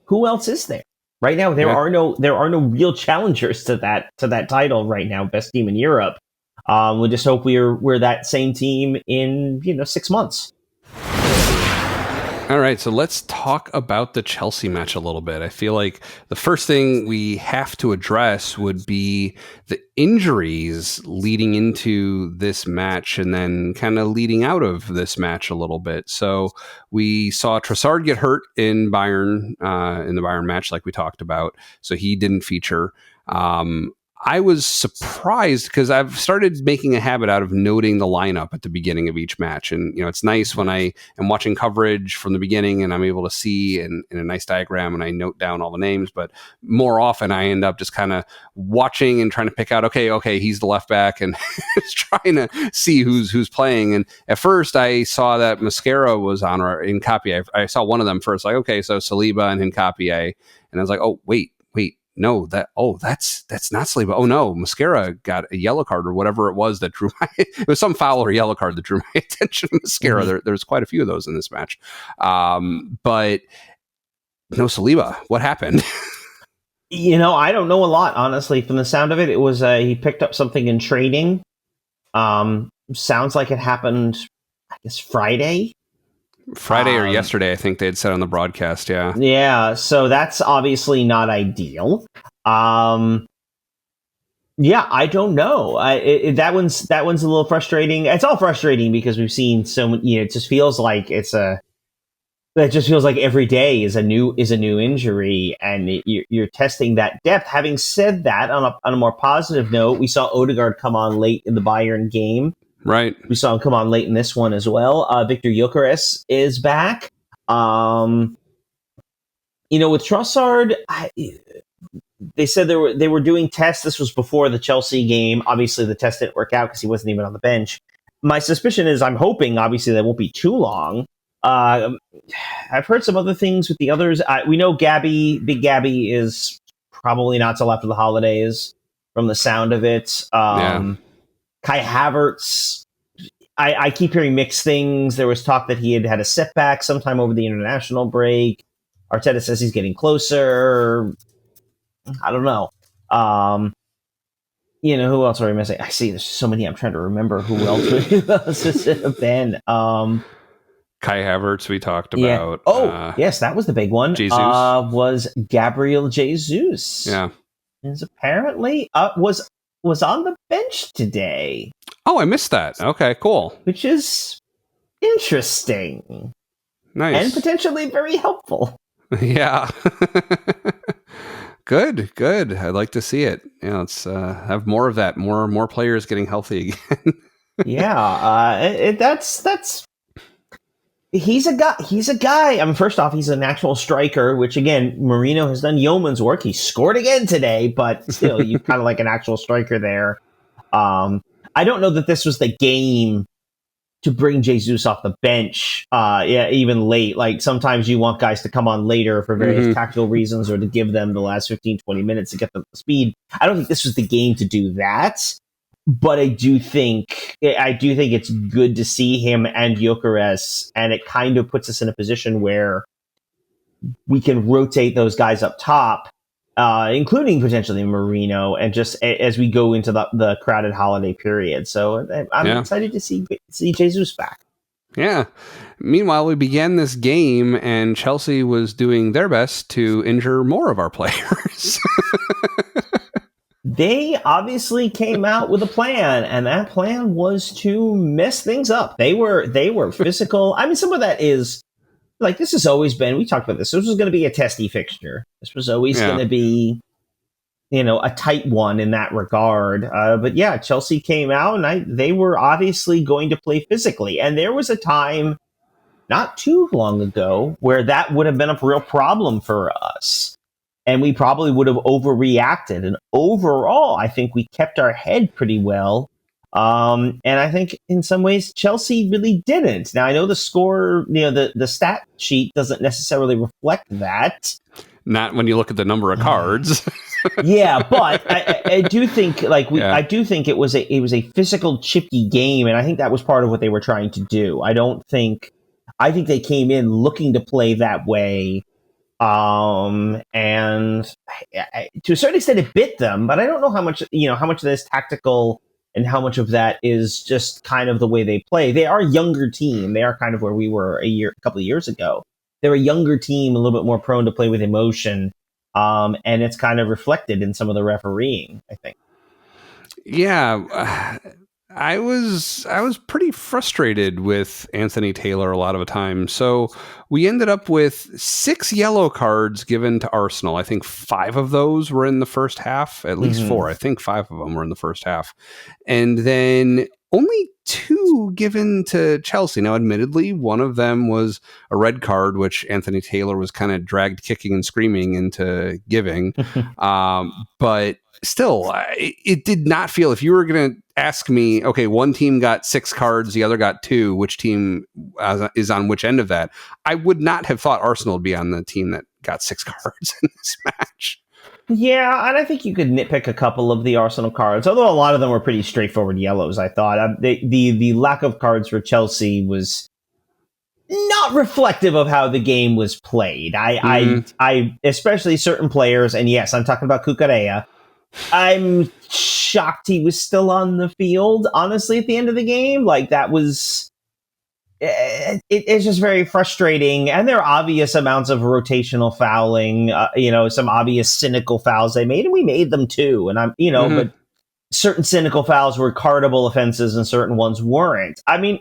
B: who else is there? Right now, there are no real challengers to that title right now, best team in Europe. We just hope we're that same team in 6 months.
A: All right, so let's talk about the Chelsea match a little bit. I feel like the first thing we have to address would be the injuries leading into this match and then kind of leading out of this match a little bit. So we saw Trossard get hurt in Bayern, in the Bayern match, like we talked about. So he didn't feature. I was surprised because I've started making a habit out of noting the lineup at the beginning of each match. And, it's nice when I am watching coverage from the beginning and I'm able to see in a nice diagram and I note down all the names. But more often I end up just kind of watching and trying to pick out, okay, he's the left back and just trying to see who's playing. And at first I saw that Mascara was on or Hincapié. I saw one of them first, like, okay, so Saliba and Hincapié. And I was like, oh, wait. No, that's not Saliba. Oh no, Mascara got a yellow card or whatever it was that drew it was some foul or yellow card that drew my attention to Mascara. Mm-hmm. There's quite a few of those in this match. But no Saliba. What happened?
B: I don't know a lot, honestly. From the sound of it, it was he picked up something in training. Sounds like it happened, I guess, Friday
A: or yesterday, I think they had said on the broadcast.
B: Yeah, so that's obviously not ideal. I don't know. That one's a little frustrating. It's all frustrating because we've seen so many. It just feels like every day is a new injury, and you're testing that depth. Having said that, on a more positive note, we saw Odegaard come on late in the Bayern game.
A: Right.
B: We saw him come on late in this one as well. Victor Gyökeres is back. With Trossard, they said they were doing tests. This was before the Chelsea game. Obviously, the test didn't work out because he wasn't even on the bench. My suspicion is I'm hoping, obviously, that won't be too long. I've heard some other things with the others. We know Big Gabby is probably not till after the holidays from the sound of it. Kai Havertz, I keep hearing mixed things. There was talk that he had a setback sometime over the international break. Arteta says he's getting closer. I don't know. Who else are we missing? I see there's so many. I'm trying to remember who else it's been.
A: Kai Havertz we talked about.
B: Yeah. Yes, that was the big one.
A: Jesus.
B: Was Gabriel Jesus.
A: Yeah.
B: Is apparently was on the bench today.
A: Oh, I missed that. Okay, cool.
B: Which is interesting.
A: Nice.
B: And potentially very helpful.
A: Yeah. Good. I'd like to see it. Let's have more of that. More players getting healthy again.
B: Yeah. That's he's a guy. I mean, first off, he's an actual striker, which again, Mourinho has done yeoman's work. He scored again today, but still, you kind of like an actual striker there. I don't know that this was the game to bring Jesus off the bench. Even late. Like sometimes you want guys to come on later for various tactical reasons or to give them the last 15, 20 minutes to get them to speed. I don't think this was the game to do that. But I do think it's good to see him and Gyökeres, and it kind of puts us in a position where we can rotate those guys up top including potentially Marino, and just as we go into the crowded holiday period. So I'm excited to see Jesus back.
A: Yeah. Meanwhile, we began this game and Chelsea was doing their best to injure more of our players.
B: They obviously came out with a plan, and that plan was to mess things up. They were physical. I mean, some of that is like, this has always been, we talked about this. This was going to be a testy fixture. This was always going to be, a tight one in that regard. But yeah, Chelsea came out and they were obviously going to play physically. And there was a time not too long ago where that would have been a real problem for us. And we probably would have overreacted. And overall, I think we kept our head pretty well. And I think in some ways Chelsea really didn't. Now I know the score, the stat sheet doesn't necessarily reflect that.
A: Not when you look at the number of cards.
B: Yeah, but I do think I do think it was a physical chippy game, and I think that was part of what they were trying to do. I think they came in looking to play that way. And to a certain extent it bit them, but I don't know how much of this is tactical and how much of that is just kind of the way they play. They are a younger team. They are kind of where we were a couple of years ago. They're a younger team, a little bit more prone to play with emotion. And it's kind of reflected in some of the refereeing, I think.
A: Yeah. I was pretty frustrated with Anthony Taylor a lot of the time. So we ended up with 6 yellow cards given to Arsenal. I think 5 of those were in the first half, at least 4. I think 5 of them were in the first half. And then only 2 given to Chelsea. Now, admittedly, one of them was a red card, which Anthony Taylor was kind of dragged kicking and screaming into giving. But still, it did not feel, if you were going to ask me, okay, one team got 6 cards, the other got 2, which team is on which end of that? I would not have thought Arsenal would be on the team that got 6 cards in this match.
B: Yeah, and I think you could nitpick a couple of the Arsenal cards, although a lot of them were pretty straightforward yellows, I thought. The lack of cards for Chelsea was not reflective of how the game was played. I especially certain players, and yes, I'm talking about Cucurella. I'm shocked he was still on the field, honestly, at the end of the game. Like, that was... It's just very frustrating, and there are obvious amounts of rotational fouling, some obvious cynical fouls they made, and we made them too. And but certain cynical fouls were cardable offenses and certain ones weren't. I mean,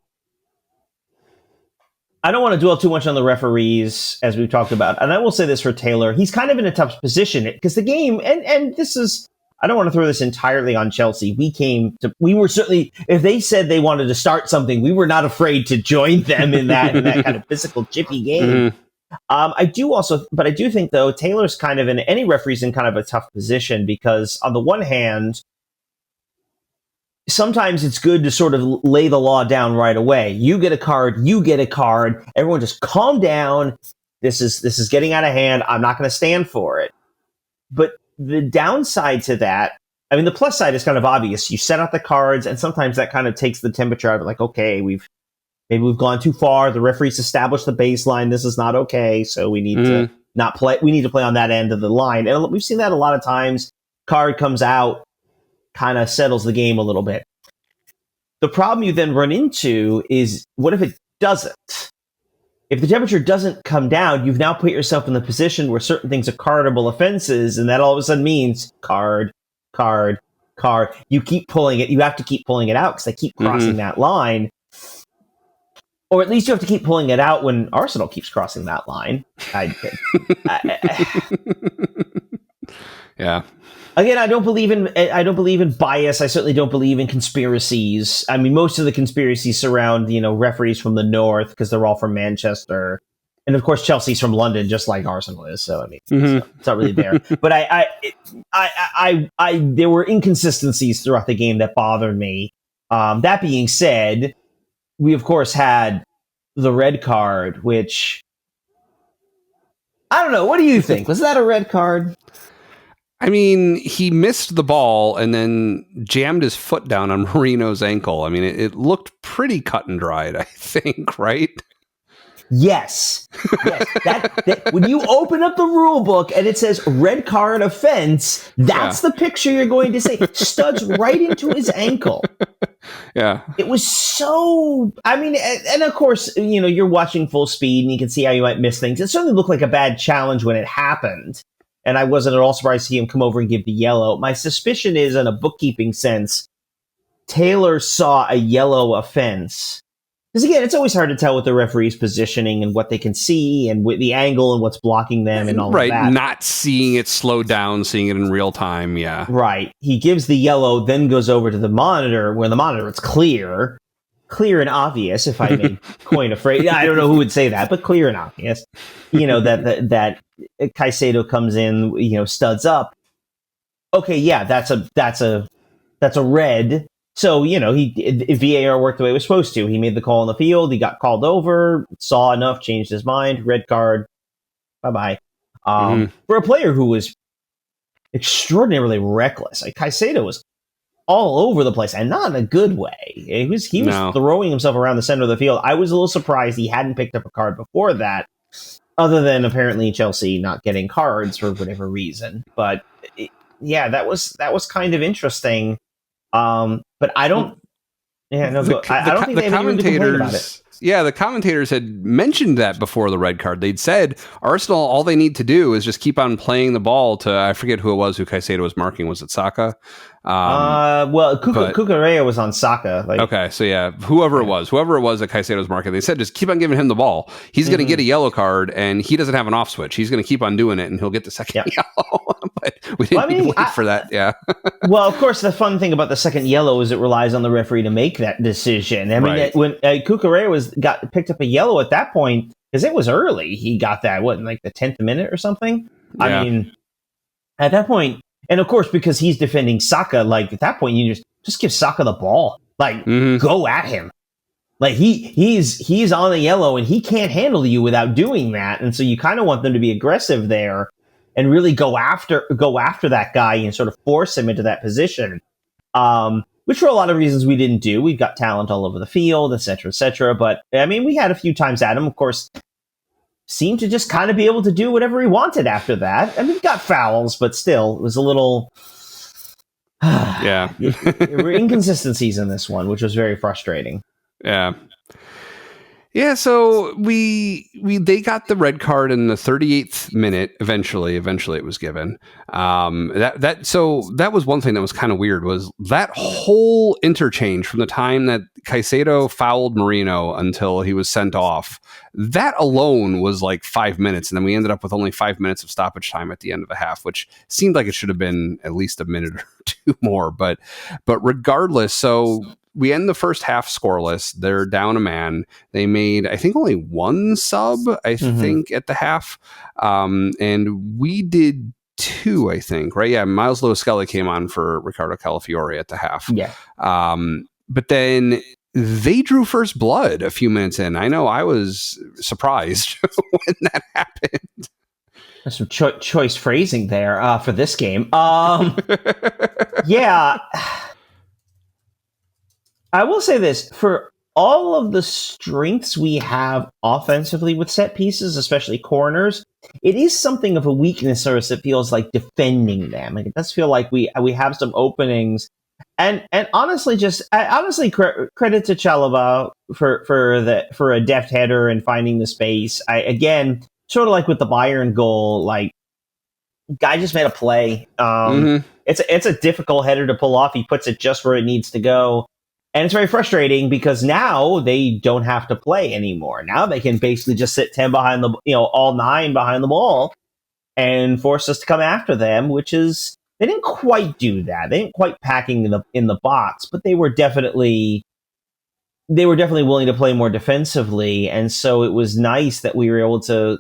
B: I don't want to dwell too much on the referees, as we've talked about, and I will say this for Taylor. He's kind of in a tough position because the game, and this is, I don't want to throw this entirely on Chelsea. We were certainly, if they said they wanted to start something, we were not afraid to join them in that kind of physical, chippy game. I do think, though, Taylor's kind of any referee's in kind of a tough position because, on the one hand, sometimes it's good to sort of lay the law down right away. You get a card, everyone just calm down. This is getting out of hand. I'm not going to stand for it. But the downside to that, I mean, the plus side is kind of obvious. You set out the cards, and sometimes that kind of takes the temperature out of it. Like, okay, maybe we've gone too far. The referee's established the baseline. This is not okay. So we need to not play. We need to play on that end of the line. And we've seen that a lot of times. Card comes out, kind of settles the game a little bit. The problem you then run into is, what if it doesn't? If the temperature doesn't come down, you've now put yourself in the position where certain things are cardable offenses, and that all of a sudden means card. You keep pulling it. You have to keep pulling it out because they keep crossing that line. Or at least you have to keep pulling it out when Arsenal keeps crossing that line.
A: Yeah.
B: Again, I don't believe in bias. I certainly don't believe in conspiracies. I mean, most of the conspiracies surround, referees from the north because they're all from Manchester, and of course Chelsea's from London, just like Arsenal is. So I mean, it's not really there. But I there were inconsistencies throughout the game that bothered me. That being said, we of course had the red card, which I don't know. What do you think? Was that a red card?
A: I mean, he missed the ball and then jammed his foot down on Marino's ankle. I mean, it looked pretty cut and dried, I think, right?
B: Yes. That when you open up the rule book and it says red card offense, that's the picture you're going to see. Studs right into his ankle.
A: Yeah.
B: It was so, I mean, and of course, you're watching full speed and you can see how you might miss things. It certainly looked like a bad challenge when it happened. And I wasn't at all surprised to see him come over and give the yellow. My suspicion is, in a bookkeeping sense, Taylor saw a yellow offense. Because again, it's always hard to tell with the referee's positioning and what they can see and with the angle and what's blocking them and all of that.
A: Right, not seeing it slow down, seeing it in real time, yeah.
B: Right. He gives the yellow, then goes over to the monitor, where the monitor, it's clear and obvious, if I may coin a phrase. I don't know who would say that, but clear and obvious. That Caicedo comes in, studs up. Okay, yeah, that's a red. So, VAR worked the way it was supposed to. He made the call on the field. He got called over, saw enough, changed his mind, red card, bye-bye. For a player who was extraordinarily reckless. Like, Caicedo was all over the place, and not in a good way. He was throwing himself around the center of the field. I was a little surprised he hadn't picked up a card before that, other than apparently Chelsea not getting cards for whatever reason. But, that was kind of interesting. But I don't. I don't think they have anything to complain about it.
A: Yeah, the commentators had mentioned that before the red card. They'd said Arsenal, all they need to do is just keep on playing the ball to, I forget who it was who Caicedo was marking. Was it Saka?
B: Cucurella was on Saka.
A: Okay, so yeah, whoever it was that Caicedo was marking, they said just keep on giving him the ball. He's going to get a yellow card, and he doesn't have an off switch. He's going to keep on doing it, and he'll get the second yellow. But we didn't need to wait for that. Yeah.
B: Well, of course, the fun thing about the second yellow is it relies on the referee to make that decision. I mean, when Cucurella picked up a yellow at that point, because it was early, he got that in like the 10th minute or something. Yeah. I mean, at that point. And of course, because he's defending Saka, like at that point, you just give Saka the ball, go at him. Like he's on the yellow and he can't handle you without doing that. And so you kind of want them to be aggressive there and really go after that guy and sort of force him into that position. Which for a lot of reasons we didn't do. We've got talent all over the field, et cetera, et cetera. But I mean, we had a few times at him, of course. Seemed to just kind of be able to do whatever he wanted after that. I mean, he got fouls, but still, it was a little...
A: There
B: were inconsistencies in this one, which was very frustrating.
A: Yeah. Yeah, so they got the red card in the 38th minute. Eventually it was given. That was one thing that was kind of weird, was that whole interchange from the time that Caicedo fouled Merino until he was sent off. That alone was like 5 minutes, and then we ended up with only 5 minutes of stoppage time at the end of the half, which seemed like it should have been at least a minute or two more. But regardless, so we end the first half scoreless. They're down a man. They made, I think, only one sub, I think, at the half. And we did two, I think, right? Yeah, Miles Lewis-Skelly came on for Ricardo Calafiore at the half.
B: Yeah.
A: But then they drew first blood a few minutes in. I know I was surprised when that happened.
B: There's some choice phrasing there for this game. Yeah. I will say this, for all of the strengths we have offensively with set pieces, especially corners, it is something of a weakness, or as it feels like, defending them. Like, it does feel like we have some openings. And honestly, credit to Chalobah for a deft header and finding the space. Again, sort of like with the Bayern goal, like, guy just made a play. It's a difficult header to pull off. He puts it just where it needs to go. And it's very frustrating because now they don't have to play anymore. Now they can basically just sit 10 behind all 9 behind the ball and force us to come after them, which is, they didn't quite do that. They didn't quite packing in the box, but they were definitely willing to play more defensively. And so it was nice that we were able to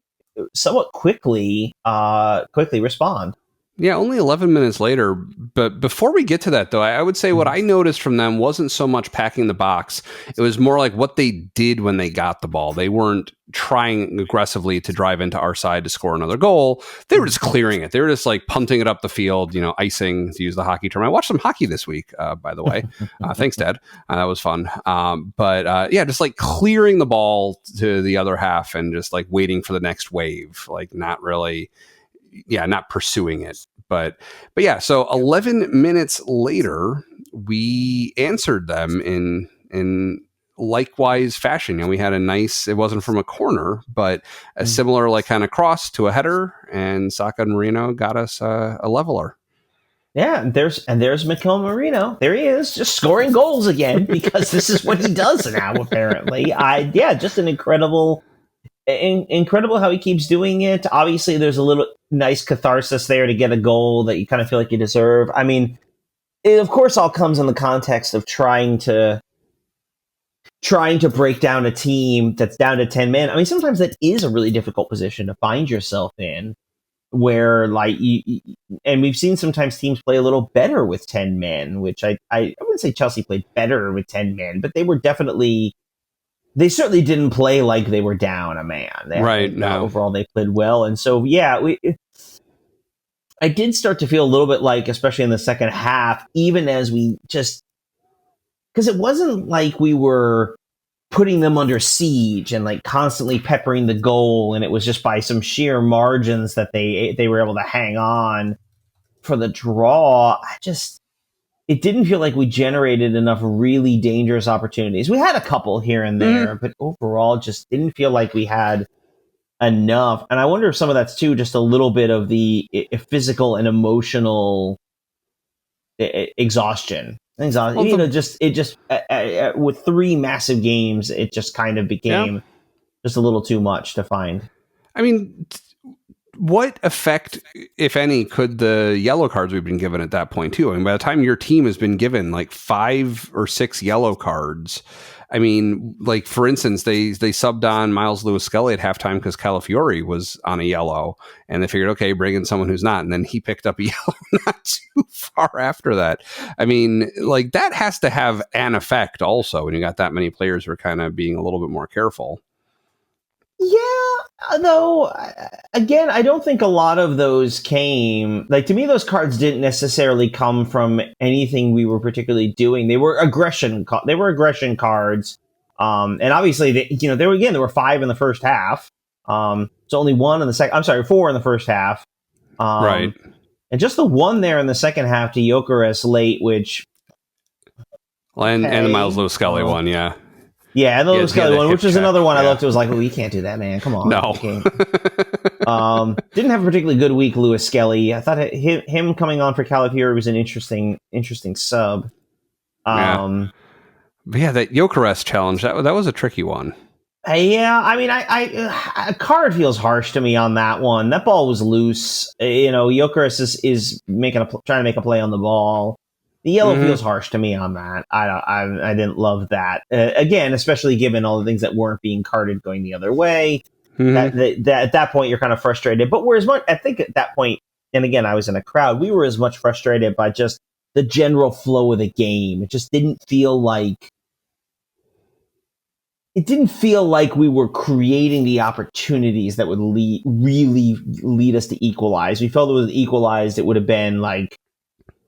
B: somewhat quickly respond.
A: Yeah, only 11 minutes later. But before we get to that, though, I would say what I noticed from them wasn't so much packing the box. It was more like what they did when they got the ball. They weren't trying aggressively to drive into our side to score another goal. They were just clearing it. They were just like punting it up the field, icing, to use the hockey term. I watched some hockey this week, by the way. Thanks, Dad. That was fun. But just like clearing the ball to the other half and just like waiting for the next wave, like not really... not pursuing it. But yeah, so 11 minutes later, we answered them in likewise fashion. We had a nice, it wasn't from a corner, but a similar like kind of cross to a header, and Saka and Marino got us a leveler.
B: Yeah, and there's Mikel Marino. There he is, just scoring goals again, because this is what he does now, apparently. Just an incredible how he keeps doing it. Obviously, there's a little nice catharsis there to get a goal that you kind of feel like you deserve. I mean, it of course all comes in the context of trying to break down a team that's down to 10 men. I mean, sometimes that is a really difficult position to find yourself in, where like and we've seen sometimes teams play a little better with 10 men, which I wouldn't say Chelsea played better with 10 men, but they certainly didn't play like they were down a man. Overall, they played well. And so, I did start to feel a little bit like, especially in the second half, even as we just... Because it wasn't like we were putting them under siege and like constantly peppering the goal, and it was just by some sheer margins that they were able to hang on for the draw. It didn't feel like we generated enough really dangerous opportunities. We had a couple here and there, but overall just didn't feel like we had enough. And I wonder if some of that's too just a little bit of the physical and emotional exhaustion. With 3 massive games, it just kind of became just a little too much to find.
A: I mean, what effect, if any, could the yellow cards we've been given at that point too? I mean, by the time your team has been given like 5 or 6 yellow cards, I mean, like for instance, they subbed on Miles Lewis-Skelly at halftime because Calafiori was on a yellow, and they figured, okay, bring in someone who's not, and then he picked up a yellow not too far after that. I mean, like that has to have an effect also when you got that many players who are kind of being a little bit more careful.
B: Yeah, though, again, I don't think a lot of those came... Like, to me, those cards didn't necessarily come from anything we were particularly doing. They were aggression cards. And obviously, there were 5 in the first half. So only 1 in the second... I'm sorry, 4 in the first half.
A: Right.
B: And just the 1 there in the second half to Gyökeres late, which...
A: And the Miles Lewis-Skelly one, yeah.
B: Yeah, and the Lewis-Skelly one, which was another one I looked at, was like, you can't do that, man. Come on.
A: No.
B: Didn't have a particularly good week, Lewis-Skelly. I thought him coming on for Calafiori was an interesting sub.
A: But that Gyökeres challenge, that was a tricky one.
B: Yeah, I mean, a card feels harsh to me on that one. That ball was loose. Gyökeres is trying to make a play on the ball. The yellow feels harsh to me on that. I didn't love that. Again, especially given all the things that weren't being carded going the other way. That at that point, you're kind of frustrated. But I think at that point, and again, I was in a crowd, we were as much frustrated by just the general flow of the game. It just didn't feel like... It didn't feel like we were creating the opportunities that would really lead us to equalize. We felt it was equalized. It would have been like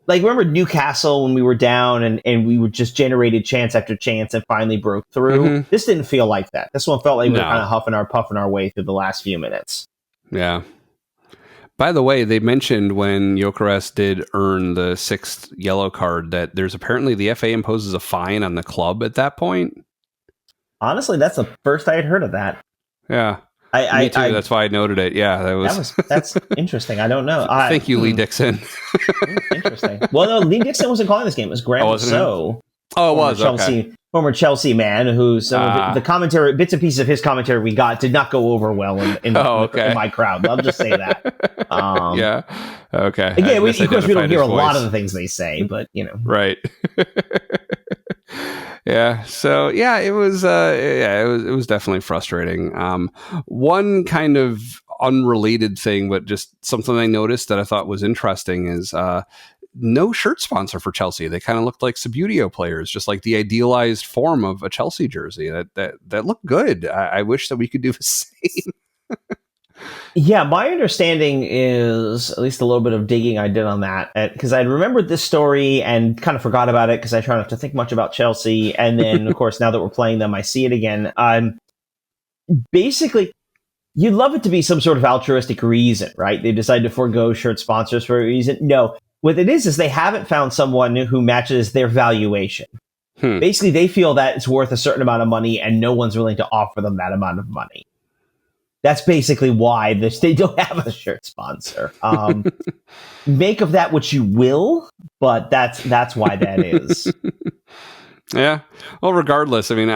B: remember Newcastle when we were down and we would just generated chance after chance and finally broke through. This didn't feel like that. This one felt like we were kind of puffing our way through the last few minutes.
A: Yeah. By the way, they mentioned when Gyökeres did earn the 6th yellow card that there's apparently the FA imposes a fine on the club at that point.
B: Honestly, that's the first I had heard of that.
A: Yeah. Me too. That's why I noted it. Yeah,
B: that's interesting. I don't know.
A: Thank you, Lee Dixon.
B: Interesting. Well, no, Lee Dixon wasn't calling this game. It was Graham Rousseau.
A: Oh, it was.
B: Former Chelsea man who the commentary, bits and pieces of his commentary we got did not go over well in my crowd. I'll just say that.
A: Yeah. Okay.
B: Again, of course, we don't hear a lot of the things they say, but
A: Right. Yeah. So it was definitely frustrating. One kind of unrelated thing, but just something I noticed that I thought was interesting is no shirt sponsor for Chelsea. They kind of looked like Subbuteo players, just like the idealized form of a Chelsea jersey. That looked good. I wish that we could do the same.
B: Yeah, my understanding is, at least a little bit of digging I did on that, because I remembered this story and kind of forgot about it because I try not to think much about Chelsea. And then, of course, now that we're playing them, I see it again. Basically, you'd love it to be some sort of altruistic reason, right? They decide to forego shirt sponsors for a reason. No, what it is they haven't found someone who matches their valuation. Basically, they feel that it's worth a certain amount of money and no one's willing to offer them that amount of money. That's basically why they don't have a shirt sponsor. Make of that what you will, but that's why that is.
A: Yeah. Well, regardless, I mean,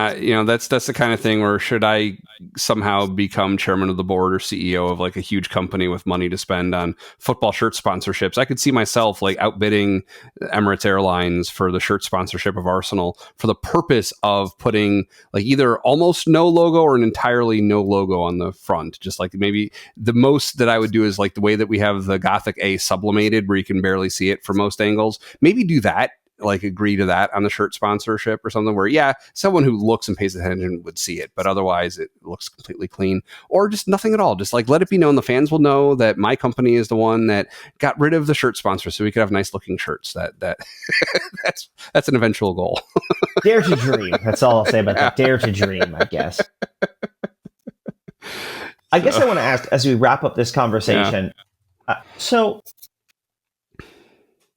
A: that's the kind of thing where should I somehow become chairman of the board or CEO of like a huge company with money to spend on football shirt sponsorships, I could see myself like outbidding Emirates Airlines for the shirt sponsorship of Arsenal for the purpose of putting like either almost no logo or an entirely no logo on the front. Just like maybe the most that I would do is like the way that we have the Gothic A sublimated where you can barely see it from most angles. Maybe do that. Like agree to that on the shirt sponsorship or something where, someone who looks and pays attention would see it, but otherwise it looks completely clean, or just nothing at all. Just like let it be known, the fans will know that my company is the one that got rid of the shirt sponsor so we could have nice looking shirts. That's an eventual goal.
B: Dare to dream. That's all I'll say about that. Dare to dream, I guess. I guess I want to ask as we wrap up this conversation. So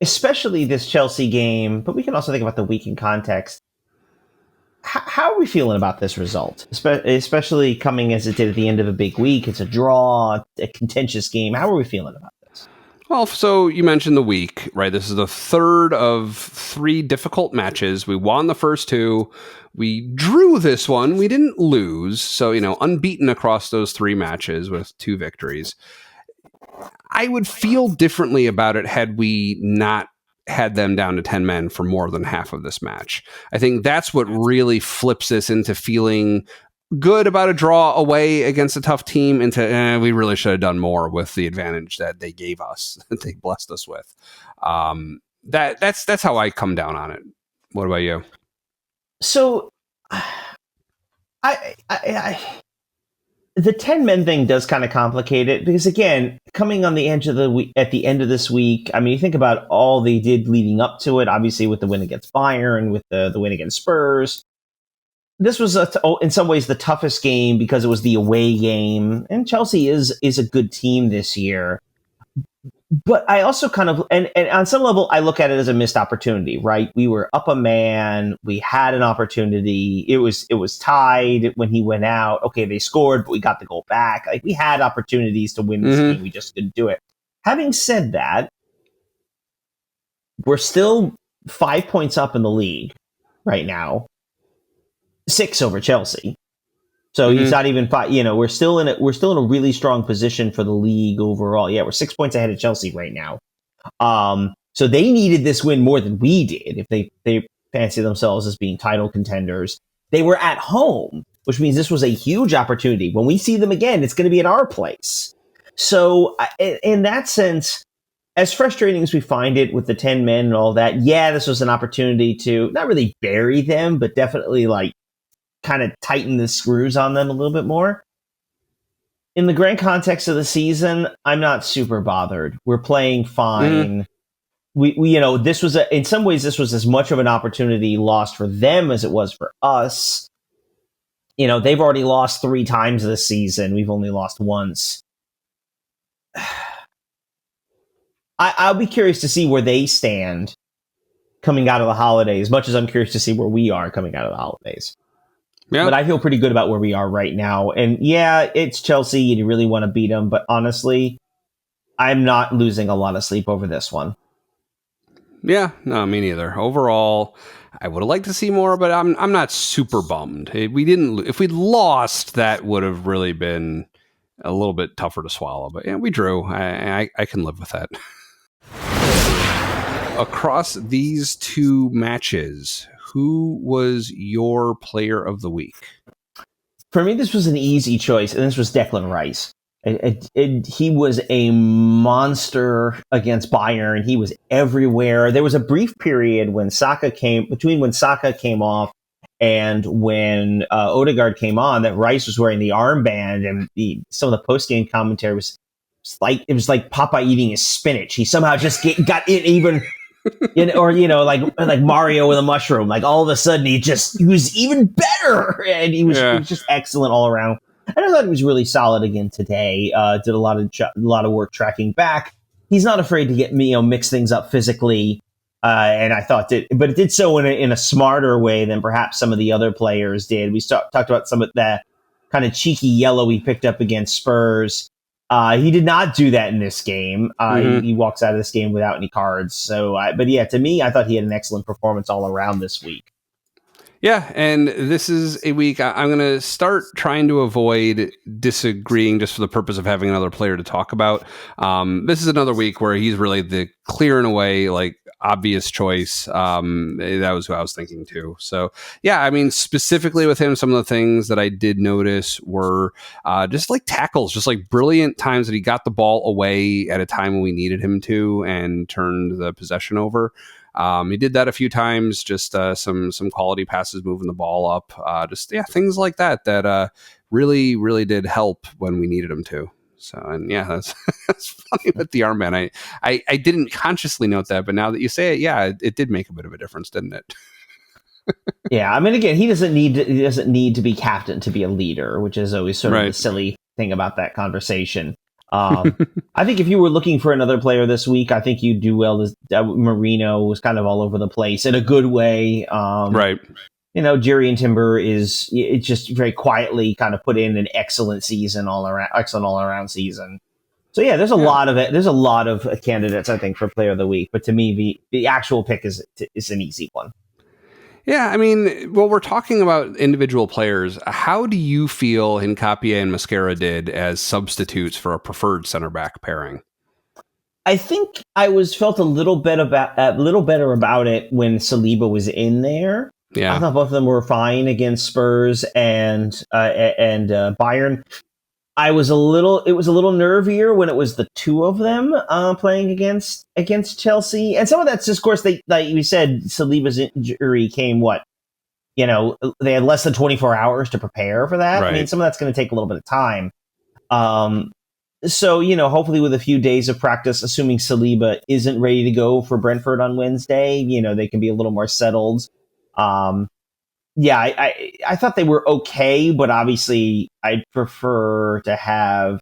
B: especially this Chelsea game, but we can also think about the week in context. How are we feeling about this result? Especially coming as it did at the end of a big week. It's a draw, a contentious game. How are we feeling about this?
A: Well, so you mentioned the week, right? This is the third of 3 difficult matches. We won the first 2. We drew this one. We didn't lose. So, unbeaten across those 3 matches with 2 victories. I would feel differently about it had we not had them down to 10 men for more than half of this match. I think that's what really flips this into feeling good about a draw away against a tough team into we really should have done more with the advantage that they gave us, that they blessed us with. That's how I come down on it. What about you?
B: So I the 10 men thing does kind of complicate it because, again, coming on the edge of the week, at the end of this week, I mean, you think about all they did leading up to it, obviously with the win against Bayern, with the win against Spurs. This was, in some ways, the toughest game because it was the away game. And Chelsea is a good team this year. But I also kind of, and on some level, I look at it as a missed opportunity, right? We were up a man. We had an opportunity. It was tied when he went out. Okay, they scored, but we got the goal back. Like, we had opportunities to win this game. We just couldn't do it. Having said that, we're still 5 points up in the league right now, 6 over Chelsea. So he's not even 5. We're still in a really strong position for the league overall. Yeah, we're 6 points ahead of Chelsea right now. So they needed this win more than we did. If they fancy themselves as being title contenders, they were at home, which means this was a huge opportunity. When we see them again, it's going to be at our place. So in that sense, as frustrating as we find it with the 10 men and all that, this was an opportunity to not really bury them, but definitely like kind of tighten the screws on them a little bit more. In the grand context of the season, I'm not super bothered. We're playing fine. We this was in some ways this was as much of an opportunity lost for them as it was for us. They've already lost 3 times this season. We've only lost once. I'll be curious to see where they stand coming out of the holidays, much as I'm curious to see where we are coming out of the holidays. Yeah. But I feel pretty good about where we are right now. And it's Chelsea and you really want to beat them. But honestly, I'm not losing a lot of sleep over this one.
A: Yeah, no, me neither. Overall, I would have liked to see more, but I'm not super bummed. If we'd lost, that would have really been a little bit tougher to swallow. But we drew. I can live with that. Across these 2 matches, who was your player of the week?
B: For me, this was an easy choice, and this was Declan Rice. He was a monster against Bayern. He was everywhere. There was a brief period when Saka came off and when Odegaard came on, that Rice was wearing the armband, and some of the post game commentary was like Popeye eating his spinach. He somehow just got in even. Like Mario with a mushroom. Like all of a sudden, he was even better, and he was just excellent all around. And I thought he was really solid again today. Did a lot of work tracking back. He's not afraid to mix things up physically, and I thought but it did so in a smarter way than perhaps some of the other players did. We talked about some of that kind of cheeky yellow he picked up against Spurs. He did not do that in this game. He walks out of this game without any cards. So, to me, I thought he had an excellent performance all around this week.
A: Yeah, and this is a week I'm going to start trying to avoid disagreeing just for the purpose of having another player to talk about. This is another week where he's really the clear and away, obvious choice. That was who I was thinking too. So yeah, I mean, specifically with him, some of the things that I did notice were just tackles, just brilliant times that he got the ball away at a time when we needed him to and turned the possession over. He did that a few times, just some quality passes, moving the ball up, things like that really, really did help when we needed him to. So, and yeah, that's funny with the armband. I didn't consciously note that, but now that you say it, it did make a bit of a difference, didn't it?
B: Yeah, I mean, again, he doesn't need to be captain to be a leader, which is always sort of the silly thing about that conversation. I think if you were looking for another player this week, I think you'd do well. Marino was kind of all over the place in a good way.
A: Right.
B: Jerry Timber is just very quietly kind of put in an excellent all around season. So yeah, there's a lot of it. There's a lot of candidates, I think, for player of the week. But to me, the actual pick is an easy one.
A: Yeah, I mean, well, we're talking about individual players. How do you feel Hincapié and Mascara did as substitutes for a preferred center back pairing?
B: I think I felt a little better about it when Saliba was in there.
A: Yeah,
B: I thought both of them were fine against Spurs and Bayern. It was a little nervier when it was the two of them playing against Chelsea, and some of that's just, of course, like you said, Saliba's injury came they had less than 24 hours to prepare for that.
A: Right.
B: I mean, some of that's going to take a little bit of time. So hopefully with a few days of practice, assuming Saliba isn't ready to go for Brentford on Wednesday, they can be a little more settled. I thought they were okay, but obviously I'd prefer to have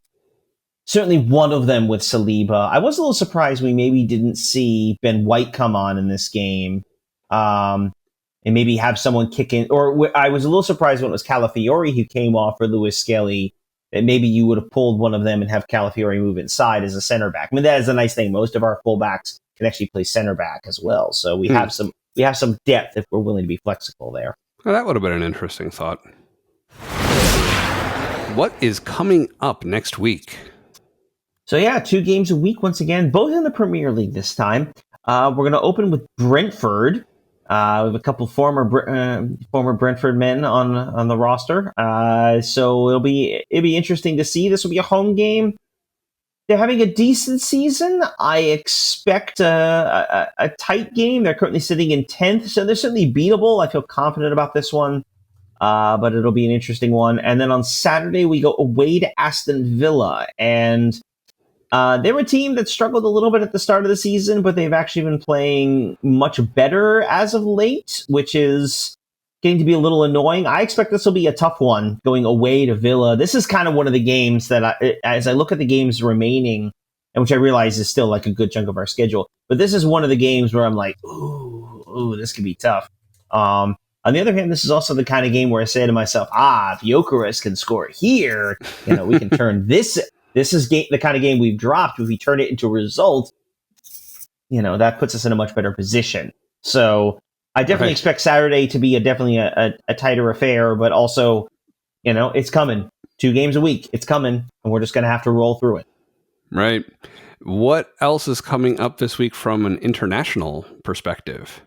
B: certainly one of them with Saliba. I was a little surprised we maybe didn't see Ben White come on in this game, and maybe have someone kick in. Or I was a little surprised when it was Calafiori who came off for Lewis Skelly, that maybe you would have pulled one of them and have Calafiori move inside as a center back. I mean, that is a nice thing. Most of our fullbacks can actually play center back as well, so we have some depth if we're willing to be flexible there.
A: Well, that would have been an interesting thought. What is coming up next week?
B: So yeah, 2 games a week once again, both in the Premier League this time. We're going to open with Brentford. We have a couple former Brentford men on the roster. So it'll be interesting to see. This will be a home game. They're having a decent season. I expect a tight game. They're currently sitting in 10th, so they're certainly beatable. I feel confident about this one, but it'll be an interesting one. And then on Saturday, we go away to Aston Villa. And they're a team that struggled a little bit at the start of the season, but they've actually been playing much better as of late, which is getting to be a little annoying. I expect this will be a tough one going away to Villa. This is kind of one of the games that, as I look at the games remaining, and which I realize is still like a good chunk of our schedule, but this is one of the games where I'm like, ooh, this could be tough. On the other hand, this is also the kind of game where I say to myself, if Gyökeres can score here, we can turn this. This is the kind of game we've dropped. If we turn it into a result, that puts us in a much better position. So I definitely expect Saturday to be definitely a tighter affair, but also, it's coming. 2 games a week. It's coming, and we're just going to have to roll through it.
A: Right. What else is coming up this week from an international perspective?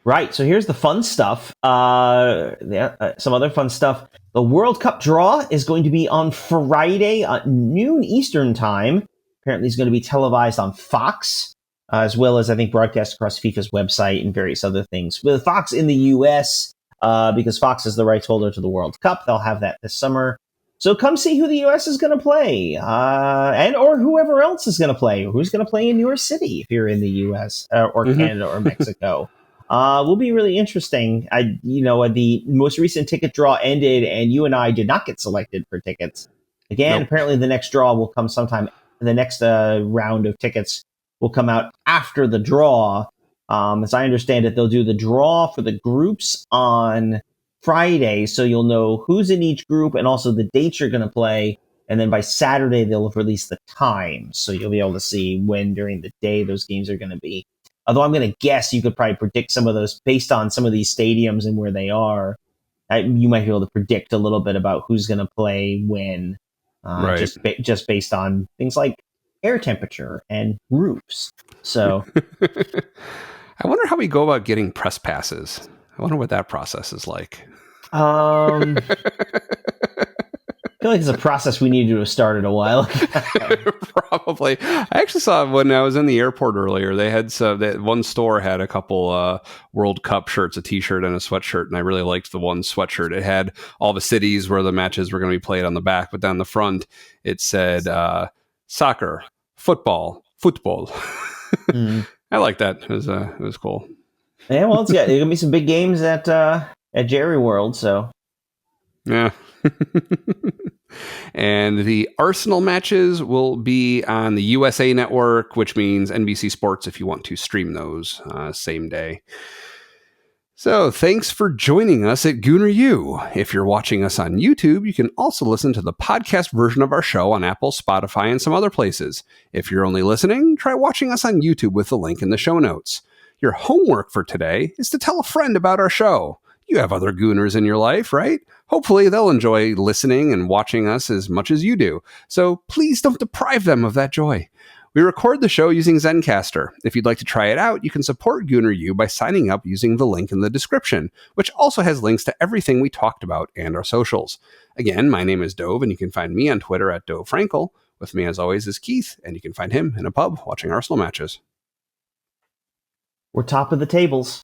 B: Right. So here's the fun stuff. Some other fun stuff. The World Cup draw is going to be on Friday at noon Eastern time. Apparently, it's going to be televised on Fox, as well as, I think, broadcast across FIFA's website and various other things. With Fox in the U.S., because Fox is the rights holder to the World Cup, they'll have that this summer. So come see who the U.S. is going to play, and or whoever else is going to play. Who's going to play in your city if you're in the U.S. Or Canada or Mexico. Will be really interesting. The most recent ticket draw ended, and you and I did not get selected for tickets. Again, Apparently the next draw will come sometime. The next round of tickets will come out after the draw. As I understand it, they'll do the draw for the groups on Friday, so you'll know who's in each group and also the dates you're going to play. And then by Saturday, they'll release the times, so you'll be able to see when during the day those games are going to be. Although I'm going to guess you could probably predict some of those based on some of these stadiums and where they are. You might be able to predict a little bit about who's going to play when,
A: right.
B: just based on things like air temperature and roofs. So
A: I wonder how we go about getting press passes. I wonder what that process is like.
B: I feel like it's a process we needed to have started a while ago.
A: Probably. I actually saw when I was in the airport earlier, they had one store had a couple World Cup shirts, a t-shirt and a sweatshirt, and I really liked the one sweatshirt. It had all the cities where the matches were going to be played on the back, but down the front it said soccer, football. I like that. It was cool.
B: Yeah, well, there's going to be some big games at Jerry World, so.
A: Yeah. And the Arsenal matches will be on the USA Network, which means NBC Sports if you want to stream those same day. So thanks for joining us at Gooner U. If you're watching us on YouTube, you can also listen to the podcast version of our show on Apple, Spotify, and some other places. If you're only listening, try watching us on YouTube with the link in the show notes. Your homework for today is to tell a friend about our show. You have other Gooners in your life, right? Hopefully they'll enjoy listening and watching us as much as you do. So please don't deprive them of that joy. We record the show using Zencaster. If you'd like to try it out, you can support Gooner U by signing up using the link in the description, which also has links to everything we talked about and our socials. Again, my name is Dove, and you can find me on Twitter at Dove Frankel. With me, as always, is Keith, and you can find him in a pub watching Arsenal matches.
B: We're top of the tables.